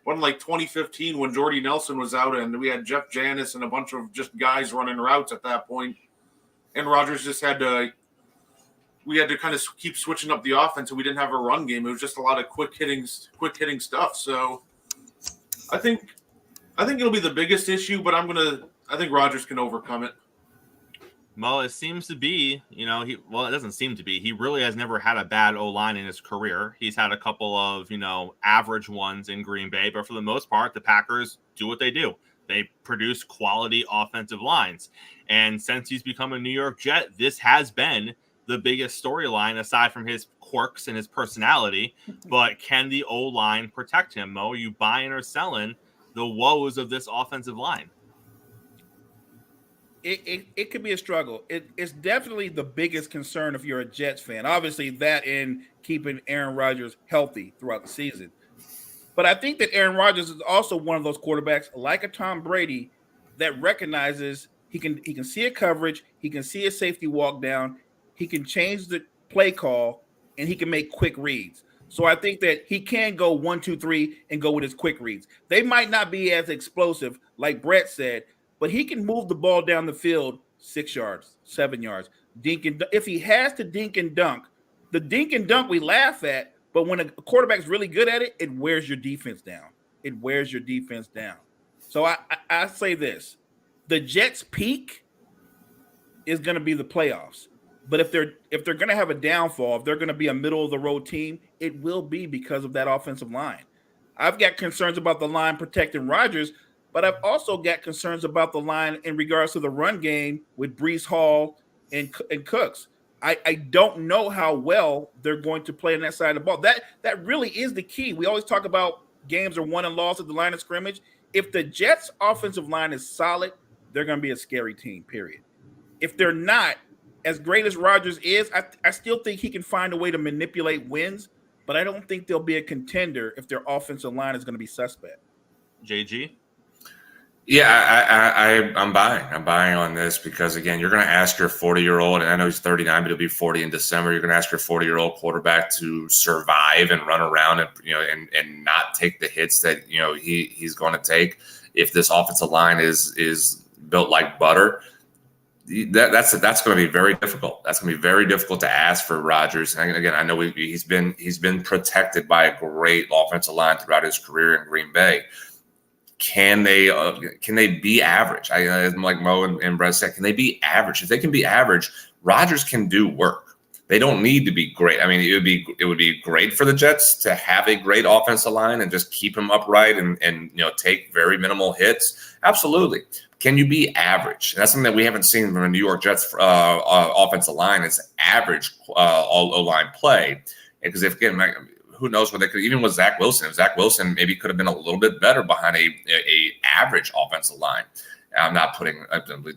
But in like 2015 when Jordy Nelson was out and we had Jeff Janis and a bunch of just guys running routes at that point, and Rodgers just we had to kind of keep switching up the offense, and we didn't have a run game. It was just a lot of quick hitting stuff. So I think it'll be the biggest issue, but I think Rodgers can overcome it. Well, it seems to be, it doesn't seem to be. He really has never had a bad O-line in his career. He's had a couple of, average ones in Green Bay, but for the most part, the Packers do what they do. They produce quality offensive lines. And since he's become a New York Jet, this has been the biggest storyline aside from his quirks and his personality. But can the O-line protect him, Mo? Are you buying or selling the woes of this offensive line? It could be a struggle. It's definitely the biggest concern if you're a Jets fan. Obviously, that and keeping Aaron Rodgers healthy throughout the season. But I think that Aaron Rodgers is also one of those quarterbacks, like a Tom Brady, that recognizes he can see a coverage, he can see a safety walk down, he can change the play call, and he can make quick reads. So I think that he can go 1, 2, 3 and go with his quick reads. They might not be as explosive, like Brett said, but he can move the ball down the field 6 yards, 7 yards. If he has to dink and dunk, the dink and dunk we laugh at, but when a quarterback's really good at it, it wears your defense down. It wears your defense down. So I say this. The Jets' peak is going to be the playoffs. But if they're going to have a downfall, if they're going to be a middle-of-the-road team, it will be because of that offensive line. I've got concerns about the line protecting Rodgers, but I've also got concerns about the line in regards to the run game with Breece Hall and Cooks. I don't know how well they're going to play on that side of the ball. That really is the key. We always talk about games are won and lost at the line of scrimmage. If the Jets' offensive line is solid, they're going to be a scary team, period. If they're not, as great as Rodgers is, I still think he can find a way to manipulate wins, but I don't think they'll be a contender if their offensive line is going to be suspect. JG? Yeah, I'm buying. I'm buying on this because, again, you're going to ask your 40-year-old, and I know he's 39, but he'll be 40 in December. You're going to ask your 40-year-old quarterback to survive and run around and not take the hits that he's going to take. If this offensive line is built like butter, that's going to be very difficult. That's going to be very difficult to ask for Rodgers. And again, I know he's been protected by a great offensive line throughout his career in Green Bay. Can they be average? Like Mo and Brett said, can they be average? If they can be average, Rodgers can do work. They don't need to be great. I mean, it would be great for the Jets to have a great offensive line and just keep him upright and take very minimal hits. Absolutely. Can you be average? And that's something that we haven't seen from a New York Jets offensive line is average O-line play. Because who knows what they could, even with Zach Wilson. If Zach Wilson maybe could have been a little bit better behind a average offensive line. I'm not putting,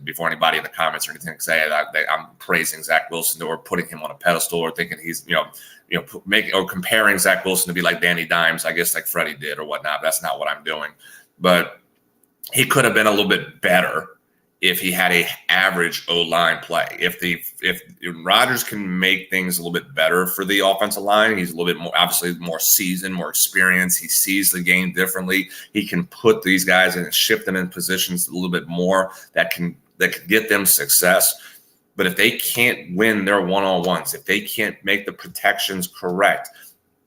before anybody in the comments or anything say that I'm praising Zach Wilson or putting him on a pedestal or thinking he's, making or comparing Zach Wilson to be like Danny Dimes, I guess like Freddie did or whatnot. That's not what I'm doing. But he could have been a little bit better if he had a average O-line play. If Rodgers can make things a little bit better for the offensive line, he's a little bit more, obviously more seasoned, more experienced. He sees the game differently. He can put these guys in and shift them in positions a little bit more that can get them success. But if they can't win their one-on-ones, if they can't make the protections correct,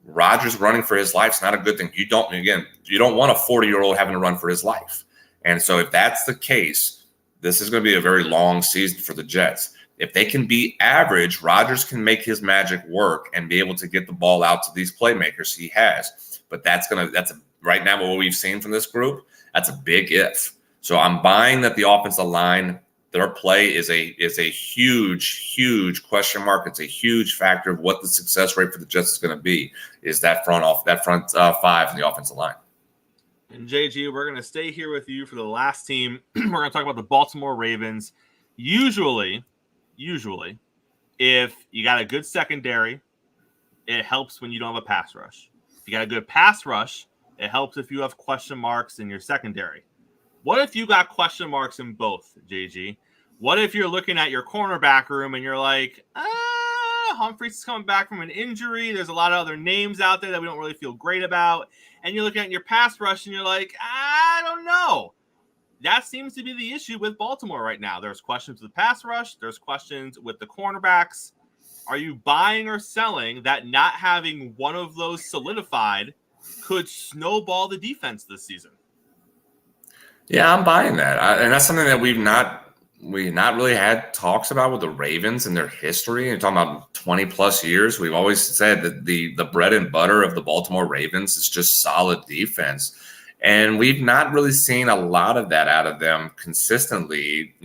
Rodgers running for his life is not a good thing. You don't want a 40-year-old having to run for his life. And so if that's the case, this is going to be a very long season for the Jets. If they can be average, Rodgers can make his magic work and be able to get the ball out to these playmakers he has. But right now what we've seen from this group, that's a big if. So I'm buying that the offensive line, their play is a huge question mark. It's a huge factor of what the success rate for the Jets is going to be. Is that front five in the offensive line? And JG, we're going to stay here with you for the last team. We're going to talk about the Baltimore Ravens. Usually, if you got a good secondary, it helps when you don't have a pass rush. If you got a good pass rush, it helps if you have question marks in your secondary. What if you got question marks in both, JG? What if you're looking at your cornerback room and you're like, Humphreys is coming back from an injury. There's a lot of other names out there that we don't really feel great about. And you're looking at your pass rush and you're like, I don't know. That seems to be the issue with Baltimore right now. There's questions with the pass rush. There's questions with the cornerbacks. Are you buying or selling that not having one of those solidified could snowball the defense this season? Yeah, I'm buying that. And that's something that we've not really had talks about with the Ravens and their history. And talking about 20 plus years, we've always said that the bread and butter of the Baltimore Ravens is just solid defense. And we've not really seen a lot of that out of them consistently.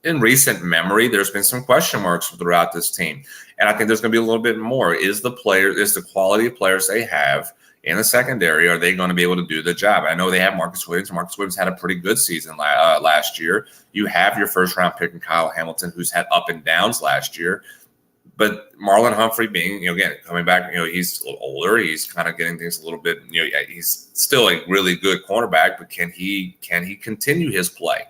In recent memory, there's been some question marks throughout this team. And I think there's going to be a little bit more. Is the quality of players they have in the secondary, are they going to be able to do the job? I know they have Marcus Williams. Marcus Williams had a pretty good season last year. You have your first-round pick in Kyle Hamilton, who's had up and downs last year. But Marlon Humphrey being, again, coming back, he's a little older. He's kind of getting things a little bit, he's still a really good cornerback, but can he continue his play?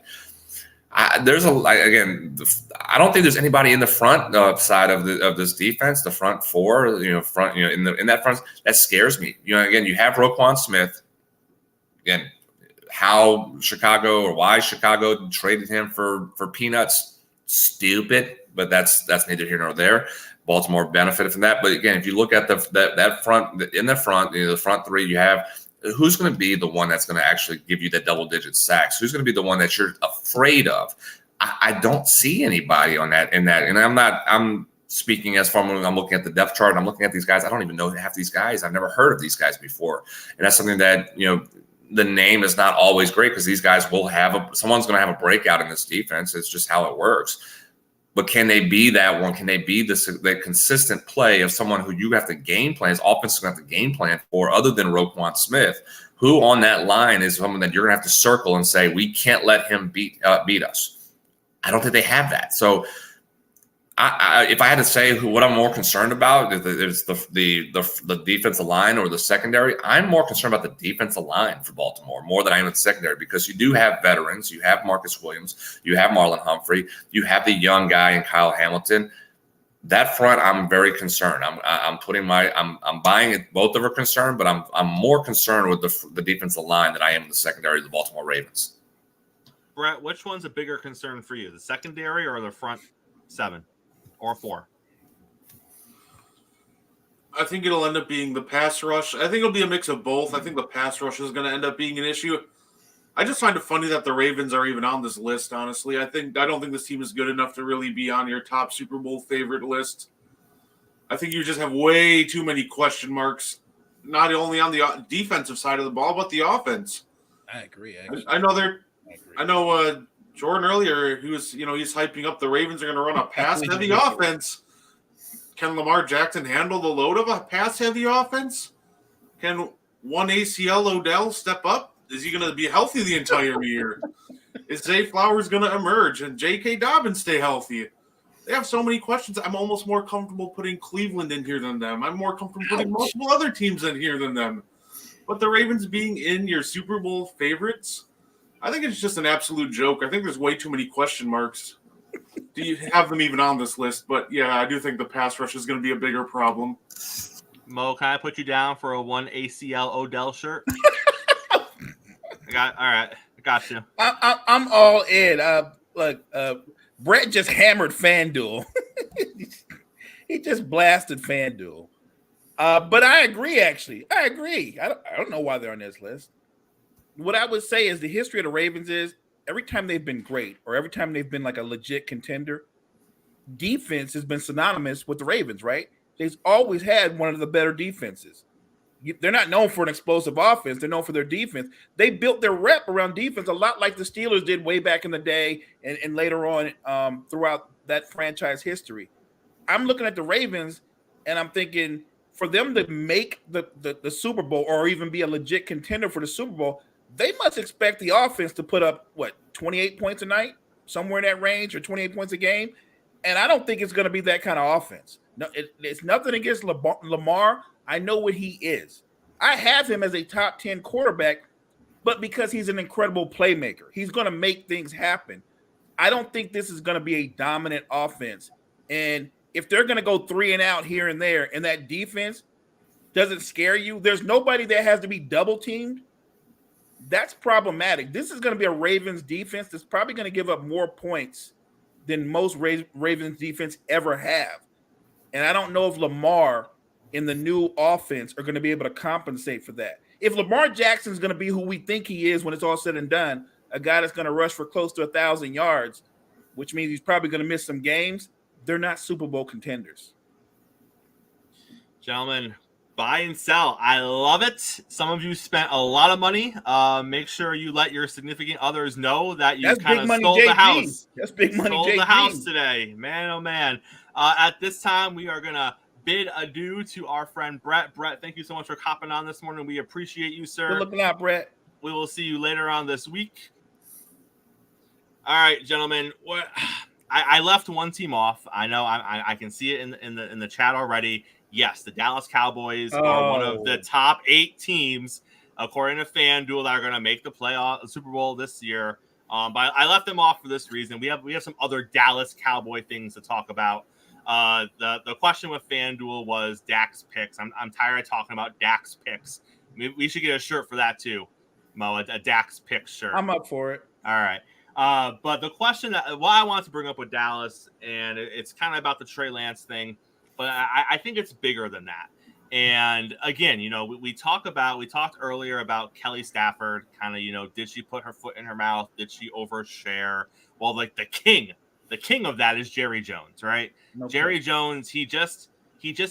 I don't think there's anybody in the front side of this defense, the front four, in that front that scares me. Again, you have Roquan Smith. Again, why Chicago traded him for peanuts, stupid, but that's neither here nor there. Baltimore benefited from that, but again, if you look at that front, in the front, the front three, you have. Who's going to be the one that's going to actually give you the double-digit sacks? Who's going to be the one that you're afraid of? I don't see anybody in that. And I'm speaking as far as I'm looking at the depth chart. And I'm looking at these guys. I don't even know half these guys. I've never heard of these guys before. And that's something that, the name is not always great because these guys will someone's going to have a breakout in this defense. It's just how it works. But can they be that one? Can they be the consistent play of someone who you have to game plan, offense going to have to game plan for, other than Roquan Smith, who on that line is someone that you're going to have to circle and say, we can't let him beat us. I don't think they have that. So if I had to say what I'm more concerned about is the defensive line or the secondary, I'm more concerned about the defensive line for Baltimore more than I am with the secondary, because you do have veterans. You have Marcus Williams. You have Marlon Humphrey. You have the young guy in Kyle Hamilton. That front, I'm very concerned. I'm buying it. Both of them are concerned, but I'm more concerned with the defensive line than I am with the secondary of the Baltimore Ravens. Brett, which one's a bigger concern for you, the secondary or the front seven? Or four? I think it'll end up being the pass rush. I think it'll be a mix of both. I think the pass rush is going to end up being an issue. I just find it funny that the Ravens are even on this list, honestly. I don't think this team is good enough to really be on your top Super Bowl favorite list. I think you just have way too many question marks, not only on the defensive side of the ball, but the offense. I agree. I know Jordan earlier, he's hyping up the Ravens are going to run a pass-heavy offense. Can Lamar Jackson handle the load of a pass-heavy offense? Can one ACL Odell step up? Is he going to be healthy the entire year? Is Zay Flowers going to emerge and J.K. Dobbins stay healthy? They have so many questions. I'm almost more comfortable putting Cleveland in here than them. I'm more comfortable putting multiple other teams in here than them. But the Ravens being in your Super Bowl favorites, I think it's just an absolute joke. I think there's way too many question marks. Do you have them even on this list? But yeah, I do think the pass rush is going to be a bigger problem. Mo, can I put you down for a 1 ACL Odell shirt? All right. I got you. I'm all in. Brett just hammered FanDuel. He just blasted FanDuel. But I agree, actually. I agree. I don't know why they're on this list. What I would say is the history of the Ravens is every time they've been great or every time they've been like a legit contender, defense has been synonymous with the Ravens, right? They've always had one of the better defenses. They're not known for an explosive offense. They're known for their defense. They built their rep around defense a lot like the Steelers did way back in the day and later on throughout that franchise history. I'm looking at the Ravens and I'm thinking for them to make the Super Bowl or even be a legit contender for the Super Bowl, they must expect the offense to put up, 28 points a night, somewhere in that range, or 28 points a game. And I don't think it's going to be that kind of offense. No, it's nothing against Lamar. I know what he is. I have him as a top 10 quarterback, but because he's an incredible playmaker, he's going to make things happen. I don't think this is going to be a dominant offense. And if they're going to go 3 and out here and there, and that defense doesn't scare you, there's nobody that has to be double teamed. That's problematic. This is going to be a Ravens defense that's probably going to give up more points than most Ravens defense ever have. And I don't know if Lamar in the new offense are going to be able to compensate for that. If Lamar Jackson is going to be who we think he is when it's all said and done, a guy that's going to rush for close to 1,000 yards, which means he's probably going to miss some games, they're not Super Bowl contenders. Gentlemen, buy and sell. I love it. Some of you spent a lot of money. Make sure you let your significant others know that you kind of stole the house. That's big money. Stole the house today. Man, oh man. At this time, we are going to bid adieu to our friend Brett. Brett, thank you so much for hopping on this morning. We appreciate you, sir. Good looking out, Brett. We will see you later on this week. All right, gentlemen. I left one team off. I know I can see it in the chat already. Yes, the Dallas Cowboys are one of the top 8 teams, according to FanDuel, that are going to make the Super Bowl this year. But I left them off for this reason. We have some other Dallas Cowboy things to talk about. The question with FanDuel was Dak's picks. I'm tired of talking about Dak's picks. We should get a shirt for that too, Mo, a Dak's picks shirt. I'm up for it. All right. But the question why I wanted to bring up with Dallas, and it's kind of about the Trey Lance thing, but I think it's bigger than that. And again, we talked earlier about Kelly Stafford, kind of, did she put her foot in her mouth? Did she overshare? Well, like the king of that is Jerry Jones, right? No Jerry problem. Jones, he just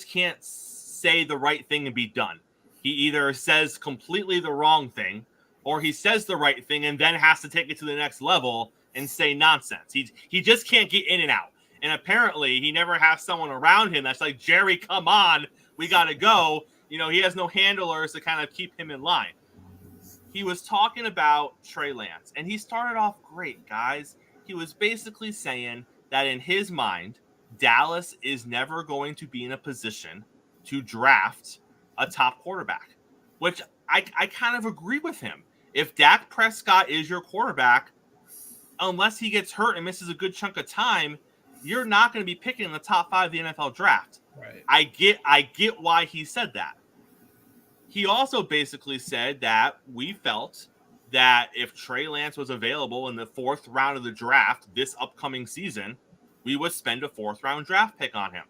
can't say the right thing and be done. He either says completely the wrong thing, or he says the right thing and then has to take it to the next level and say nonsense. He just can't get in and out. And apparently he never has someone around him that's like, Jerry, come on, we got to go. He has no handlers to kind of keep him in line. He was talking about Trey Lance, and he started off great, guys. He was basically saying that in his mind, Dallas is never going to be in a position to draft a top quarterback, which I kind of agree with him. If Dak Prescott is your quarterback, unless he gets hurt and misses a good chunk of time, you're not going to be picking in the top 5 of the NFL draft. Right. I get why he said that. He also basically said that we felt that if Trey Lance was available in the 4th round of the draft this upcoming season, we would spend a 4th round draft pick on him.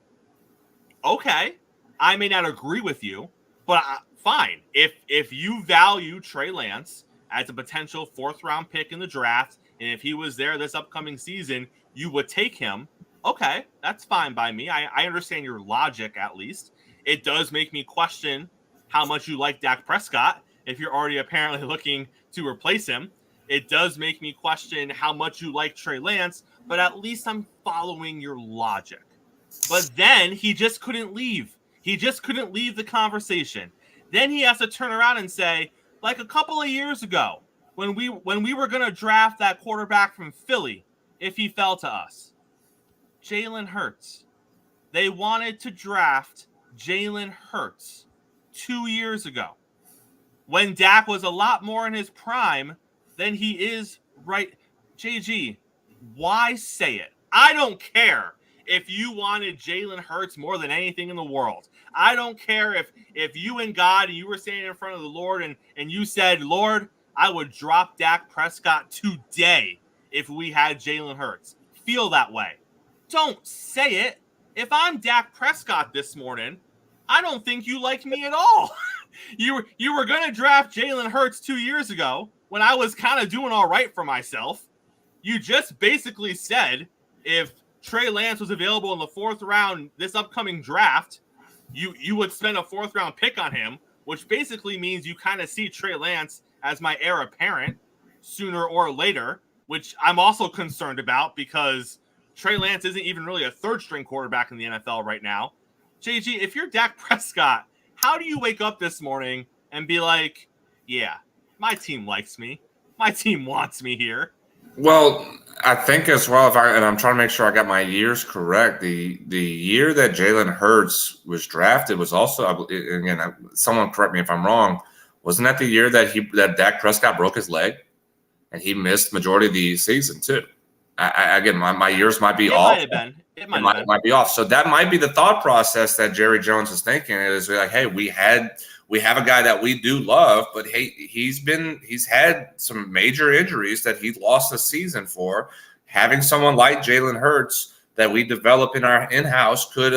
Okay, I may not agree with you, but fine. If you value Trey Lance as a potential 4th round pick in the draft, and if he was there this upcoming season, you would take him. Okay, that's fine by me. I understand your logic, at least. It does make me question how much you like Dak Prescott if you're already apparently looking to replace him. It does make me question how much you like Trey Lance, but at least I'm following your logic. But then he just couldn't leave. He just couldn't leave the conversation. Then he has to turn around and say, like a couple of years ago, when we were going to draft that quarterback from Philly, if he fell to us, Jalen Hurts. They wanted to draft Jalen Hurts 2 years ago when Dak was a lot more in his prime then he is right. JG, why say it? I don't care if you wanted Jalen Hurts more than anything in the world. I don't care if you and God and you were standing in front of the Lord and you said, Lord, I would drop Dak Prescott today if we had Jalen Hurts. Feel that way. Don't say it. If I'm Dak Prescott this morning, I don't think you like me at all. You were going to draft Jalen Hurts 2 years ago when I was kind of doing all right for myself. You just basically said if Trey Lance was available in the 4th round this upcoming draft, you would spend a 4th round pick on him, which basically means you kind of see Trey Lance as my heir apparent sooner or later, which I'm also concerned about because Trey Lance isn't even really a 3rd-string quarterback in the NFL right now. JG, if you're Dak Prescott, how do you wake up this morning and be like, yeah, my team likes me. My team wants me here. Well, I think as well, and I'm trying to make sure I got my years correct, the year that Jalen Hurts was drafted was also, again, someone correct me if I'm wrong, wasn't that the year that Dak Prescott broke his leg and he missed majority of the season too? Again, my years might be off. It might be off. So that might be the thought process that Jerry Jones is thinking. Is like, hey, we have a guy that we do love, but hey, he's had some major injuries that he lost a season for. Having someone like Jalen Hurts that we develop in our in-house could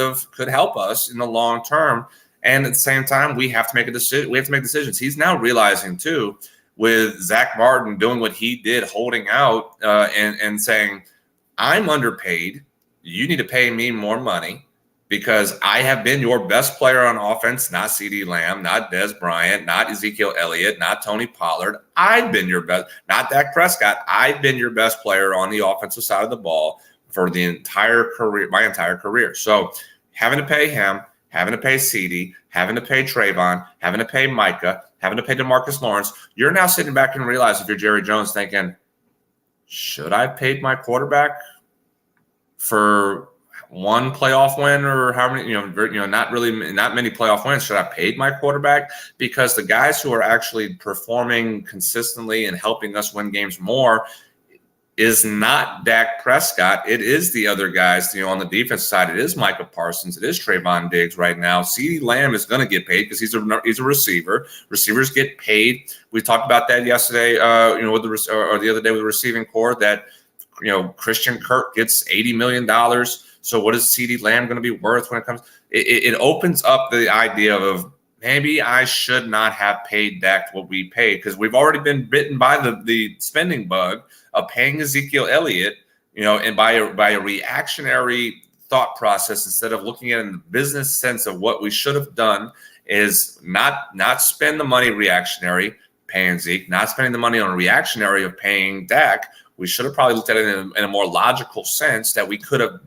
help us in the long term. And at the same time, we have to make a decision. We have to make decisions. He's now realizing too, with Zach Martin doing what he did, holding out and saying, I'm underpaid. You need to pay me more money because I have been your best player on offense, not CeeDee Lamb, not Dez Bryant, not Ezekiel Elliott, not Tony Pollard. I've been your best, not Dak Prescott. I've been your best player on the offensive side of the ball for the entire career, my entire career. So having to pay him, having to pay CeeDee, having to pay Trayvon, having to pay Micah, having to pay DeMarcus Lawrence, you're now sitting back and realize if you're Jerry Jones thinking, should I have paid my quarterback for one playoff win or how many, not many playoff wins? Should I have paid my quarterback? Because the guys who are actually performing consistently and helping us win games more is not Dak Prescott. It is the other guys, on the defense side. It is Micah Parsons. It is Trayvon Diggs right now. CeeDee Lamb is going to get paid because he's a receiver. Receivers get paid. We talked about that yesterday, or the other day with the receiving core that, Christian Kirk gets $80 million. So what is CeeDee Lamb going to be worth when it comes? It opens up the idea of maybe I should not have paid Dak what we paid because we've already been bitten by the spending bug of paying Ezekiel Elliott, and by a reactionary thought process instead of looking at it in the business sense of what we should have done is not spend the money reactionary paying Zeke, not spending the money on reactionary of paying Dak. We should have probably looked at it in a more logical sense that we could have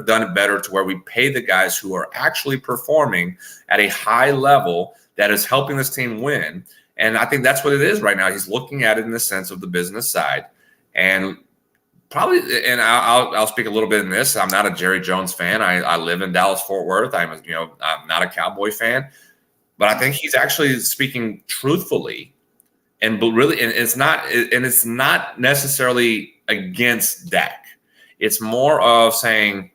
done it better to where we pay the guys who are actually performing at a high level that is helping this team win. And I think that's what it is right now. He's looking at it in the sense of the business side. And probably, and I'll speak a little bit in this. I'm not a Jerry Jones fan. I live in Dallas-Fort Worth. I'm not a Cowboy fan. But I think he's actually speaking truthfully. And it's not necessarily against Dak. It's more of saying,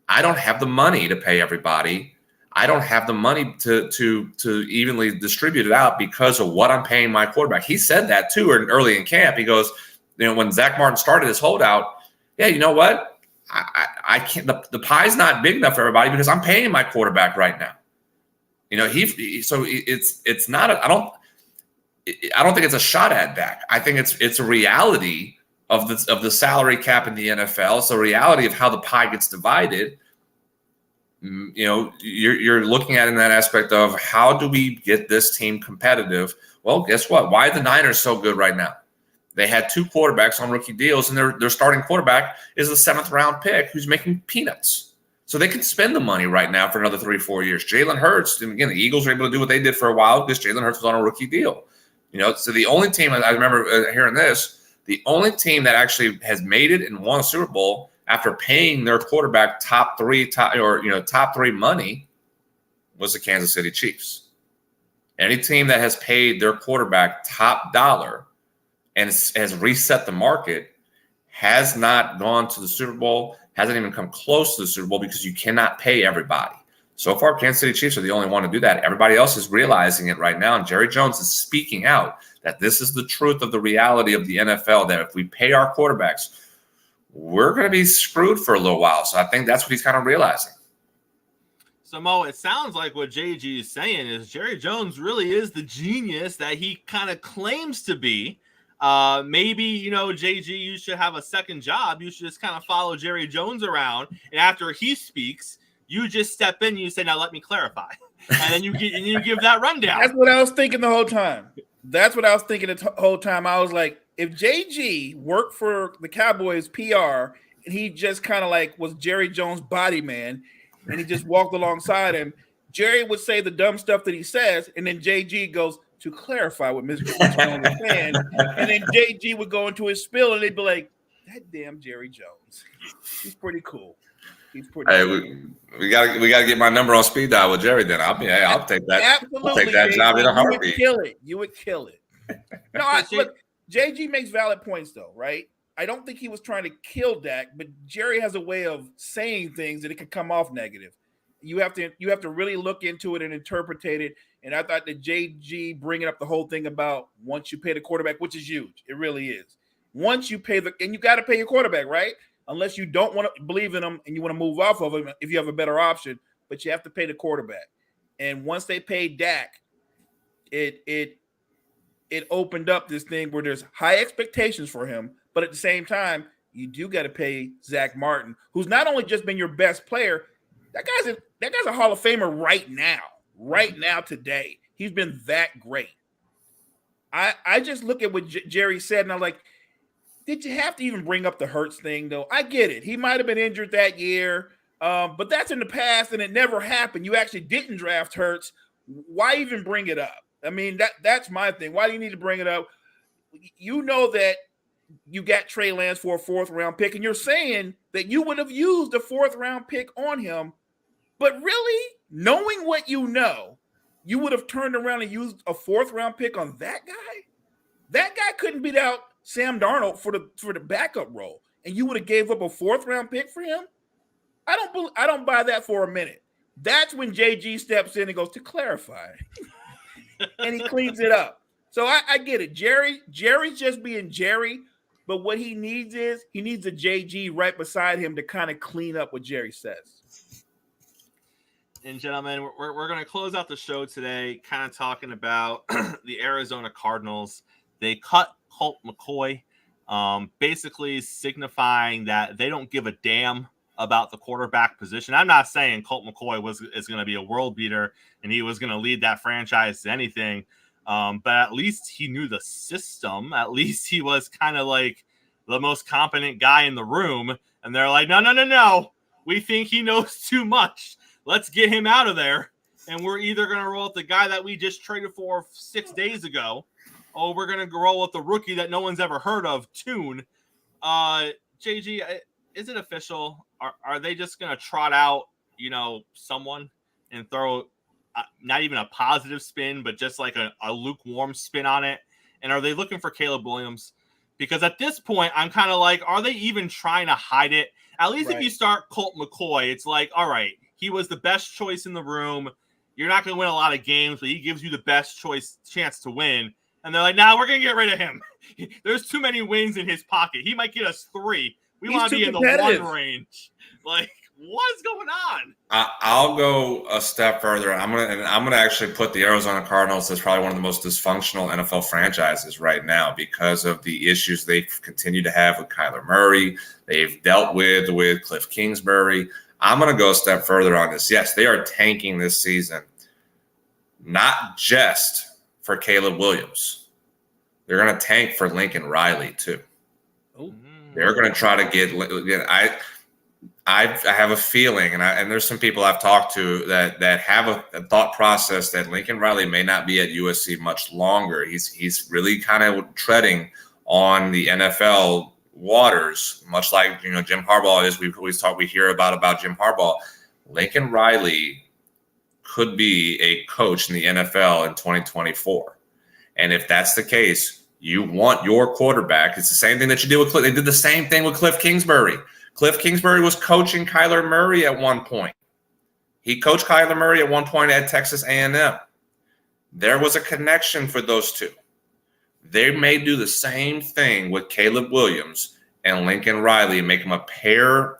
I don't have the money to pay everybody. I don't have the money to evenly distribute it out because of what I'm paying my quarterback. He said that too early in camp. He goes, when Zach Martin started his holdout, yeah, you know what? I can't. The pie's not big enough for everybody because I'm paying my quarterback right now. So it's not. I don't think it's a shot at Dak. I think it's a reality of the salary cap in the NFL. It's a reality of how the pie gets divided. You're looking at it in that aspect of how do we get this team competitive? Well, guess what? Why are the Niners so good right now? They had 2 quarterbacks on rookie deals, and their starting quarterback is the 7th round pick who's making peanuts. So they can spend the money right now for another 3-4 years. Jalen Hurts, and again, the Eagles were able to do what they did for a while because Jalen Hurts was on a rookie deal. So the only team, I remember hearing this, the only team that actually has made it and won a Super Bowl after paying their quarterback top three money was the Kansas City Chiefs. Any team that has paid their quarterback top dollar and has reset the market, has not gone to the Super Bowl, hasn't even come close to the Super Bowl because you cannot pay everybody. So far, Kansas City Chiefs are the only one to do that. Everybody else is realizing it right now, and Jerry Jones is speaking out that this is the truth of the reality of the NFL, that if we pay our quarterbacks, we're going to be screwed for a little while. So I think that's what he's kind of realizing. So, Mo, it sounds like what JG is saying is Jerry Jones really is the genius that he kind of claims to be. Maybe, JG, you should have a second job. You should just kind of follow Jerry Jones around. And after he speaks, you just step in and you say, now let me clarify. And then you give that rundown. That's what I was thinking the whole time. I was like, if JG worked for the Cowboys PR and he just kind of like was Jerry Jones' body man and he just walked alongside him, Jerry would say the dumb stuff that he says, and then JG goes, to clarify what Mr. Jones is saying, and then JG would go into his spiel and they'd be like, that damn Jerry Jones. He's pretty cool. We gotta get my number on speed dial with Jerry. Then I'll take that. Absolutely, I'll take that job in a heartbeat. You would kill it. Look, JG makes valid points though, right? I don't think he was trying to kill Dak, but Jerry has a way of saying things that it can come off negative. You have to really look into it and interpret it. And I thought that JG bringing up the whole thing about once you pay the quarterback, which is huge, it really is. Once you pay and you got to pay your quarterback, right? Unless you don't want to believe in him and you want to move off of him if you have a better option, but you have to pay the quarterback. And once they paid Dak, it opened up this thing where there's high expectations for him, but at the same time, you do got to pay Zach Martin, who's not only just been your best player, that guy's a Hall of Famer right now, today. He's been that great. I just look at what Jerry said, and I'm like, did you have to even bring up the Hurts thing, though? I get it. He might have been injured that year, but that's in the past, and it never happened. You actually didn't draft Hurts. Why even bring it up? I mean, that's my thing. Why do you need to bring it up? You know that you got Trey Lance for a fourth-round pick, and you're saying that you would have used a fourth-round pick on him, but really, knowing what you know, you would have turned around and used a fourth-round pick on that guy? That guy couldn't beat out Sam Darnold for the backup role, and you would have gave up a fourth-round pick for him? I don't buy that for a minute. That's when JG steps in and goes, to clarify, and he cleans it up. So I get it. Jerry's just being Jerry, but what he needs is he needs a JG right beside him to kind of clean up what Jerry says. And gentlemen, we're going to close out the show today kind of talking about the Arizona Cardinals. They cut Colt McCoy, basically signifying that they don't give a damn about the quarterback position. I'm not saying Colt McCoy is going to be a world beater and he was going to lead that franchise to anything, but at least he knew the system. At least he was kind of like the most competent guy in the room. And they're like, no. We think he knows too much. Let's get him out of there. And we're either going to roll with the guy that we just traded for 6 days ago, or we're going to roll with the rookie that no one's ever heard of, Tune. JG, is it official? Are they just going to trot out, someone and throw not even a positive spin, but just like a lukewarm spin on it? And are they looking for Caleb Williams? Because at this point, I'm kind of like, are they even trying to hide it? At least If you start Colt McCoy, it's like, all right, he was the best choice in the room. You're not going to win a lot of games, but he gives you the best chance to win. And they're like, we're going to get rid of him. There's too many wins in his pocket. He might get us 3. We want to be in the 1 range. Like, what's going on? I'll go a step further. I'm gonna actually put the Arizona Cardinals as probably one of the most dysfunctional NFL franchises right now because of the issues they've continued to have with Kyler Murray. They've dealt with Cliff Kingsbury. I'm going to go a step further on this. Yes, they are tanking this season, not just for Caleb Williams. They're going to tank for Lincoln Riley too. Oh. They're going to try to get. I have a feeling, and there's some people I've talked to that have a thought process that Lincoln Riley may not be at USC much longer. He's really kind of treading on the NFL waters, much like Jim Harbaugh is. We hear about Jim Harbaugh. Lincoln Riley could be a coach in the NFL in 2024, and if that's the case, You want your quarterback. It's the same thing that you did with Cliff. They did the same thing with Cliff Kingsbury. Cliff Kingsbury was coaching Kyler Murray at one point. He coached Kyler Murray at one point at Texas A&M. There was a connection for those two. They may do the same thing with Caleb Williams and Lincoln Riley and make them a pair,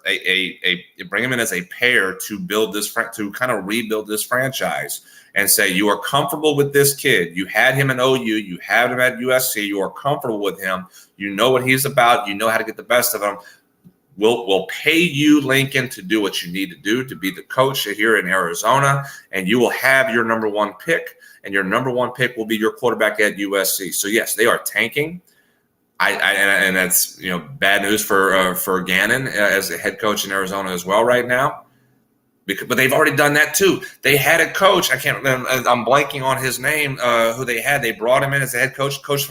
bring them in as a pair to build this, to kind of rebuild this franchise and say, you are comfortable with this kid. You had him in OU. You had him at USC. You are comfortable with him. You know what he's about. You know how to get the best of him. We'll pay you, Lincoln, to do what you need to do to be the coach here in Arizona, and you will have your number one pick, and your number one pick will be your quarterback at USC. So, yes, they are tanking. And that's bad news for Gannon as the head coach in Arizona as well right now. But they've already done that too. They had a coach. I'm blanking on his name. Who they had? They brought him in as a head coach. Coached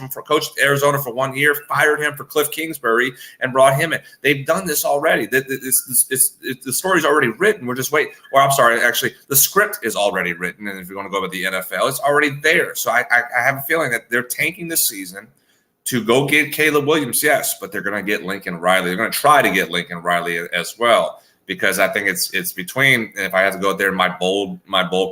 Arizona for 1 year. Fired him for Cliff Kingsbury and brought him in. They've done this already. The story's already written. We're just waiting. Or I'm sorry, actually, the script is already written. And if you want to go with the NFL, it's already there. So I have a feeling that they're tanking this season to go get Caleb Williams. Yes, but they're going to get Lincoln Riley. They're going to try to get Lincoln Riley as well. Because I think it's between, if I have to go there, my bold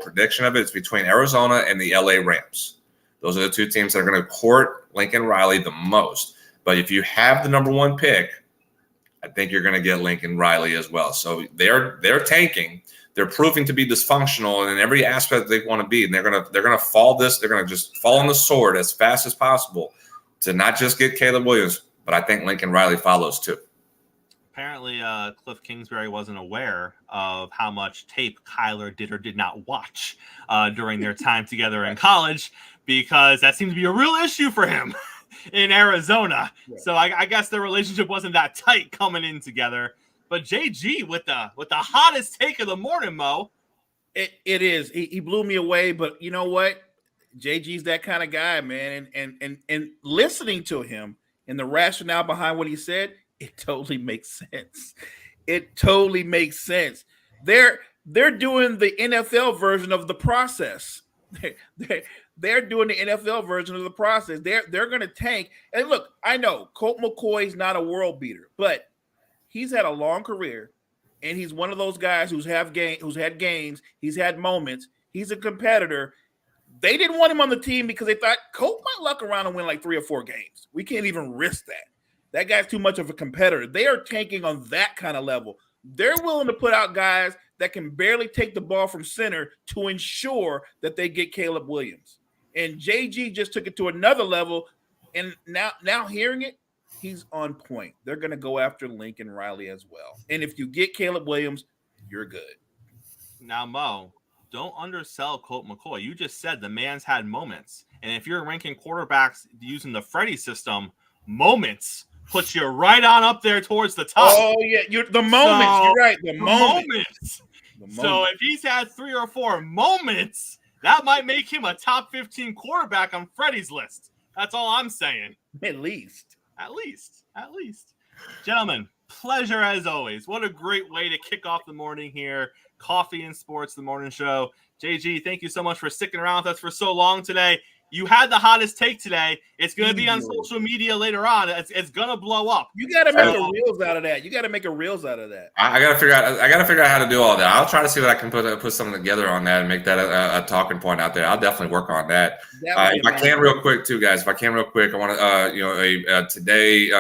prediction of it, it's between Arizona and the LA Rams. Those are the two teams that are going to court Lincoln Riley the most. But if you have the number one pick, I think you're going to get Lincoln Riley as well. So they're tanking. They're proving to be dysfunctional in every aspect they want to be, and they're gonna fall this. They're going to just fall on the sword as fast as possible to not just get Caleb Williams, but I think Lincoln Riley follows too. Apparently, Cliff Kingsbury wasn't aware of how much tape Kyler did or did not watch during their time together in college, because that seems to be a real issue for him in Arizona. Yeah. So I guess their relationship wasn't that tight coming in together. But JG with the hottest take of the morning, Mo. It is. He blew me away, but you know what? JG's that kind of guy, man. And listening to him and the rationale behind what he said, it totally makes sense. It totally makes sense. They're doing the NFL version of the process. They're doing the NFL version of the process. They're going to tank. And look, I know Colt McCoy's not a world beater, but he's had a long career, and he's one of those guys who's had games. He's had moments. He's a competitor. They didn't want him on the team because they thought Colt might luck around and win like 3 or 4 games. We can't even risk that. That guy's too much of a competitor. They are tanking on that kind of level. They're willing to put out guys that can barely take the ball from center to ensure that they get Caleb Williams. And JG just took it to another level. And now hearing it, he's on point. They're going to go after Lincoln Riley as well. And if you get Caleb Williams, you're good. Now, Mo, don't undersell Colt McCoy. You just said the man's had moments. And if you're ranking quarterbacks using the Freddie system, moments puts you right on up there towards the top. Oh, yeah. The moments. So, you're right. The moments. So if he's had 3 or 4 moments, that might make him a top 15 quarterback on Freddie's list. That's all I'm saying. At least. Gentlemen, pleasure as always. What a great way to kick off the morning here. Coffee and Sports, the morning show. JG, thank you so much for sticking around with us for so long today. You had the hottest take today. It's going to be on social media later on. It's going to blow up. You got to make a reels out of that. I got to figure out how to do all that. I'll try to see what I can put something together on that and make that a talking point out there. I'll definitely work on that. If I can real quick too, guys. I want to today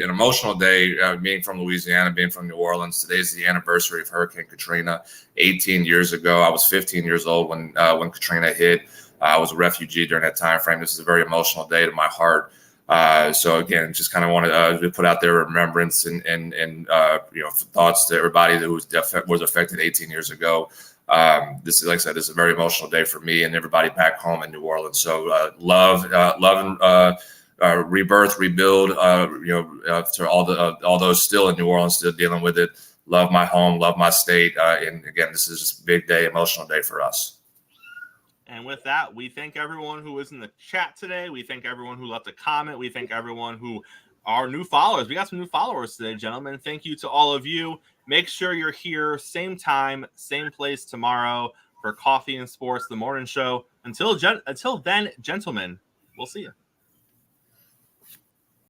an emotional day. Being from Louisiana, being from New Orleans. Today's the anniversary of Hurricane Katrina. 18 years ago, I was 15 years old when Katrina hit. I was a refugee during that time frame. This is a very emotional day to my heart. So again, just kind of wanted to put out there remembrance and thoughts to everybody that was affected 18 years ago. This is, like I said, this is a very emotional day for me and everybody back home in New Orleans. So love and rebirth, rebuild. To all those still in New Orleans, still dealing with it. Love my home, love my state. And again, this is just a big day, emotional day for us. And with that, we thank everyone who was in the chat today. We thank everyone who left a comment. We thank everyone who are new followers. We got some new followers today, gentlemen. Thank you to all of you. Make sure you're here, same time, same place tomorrow for Coffee and Sports, the morning show. Until then, gentlemen, we'll see you.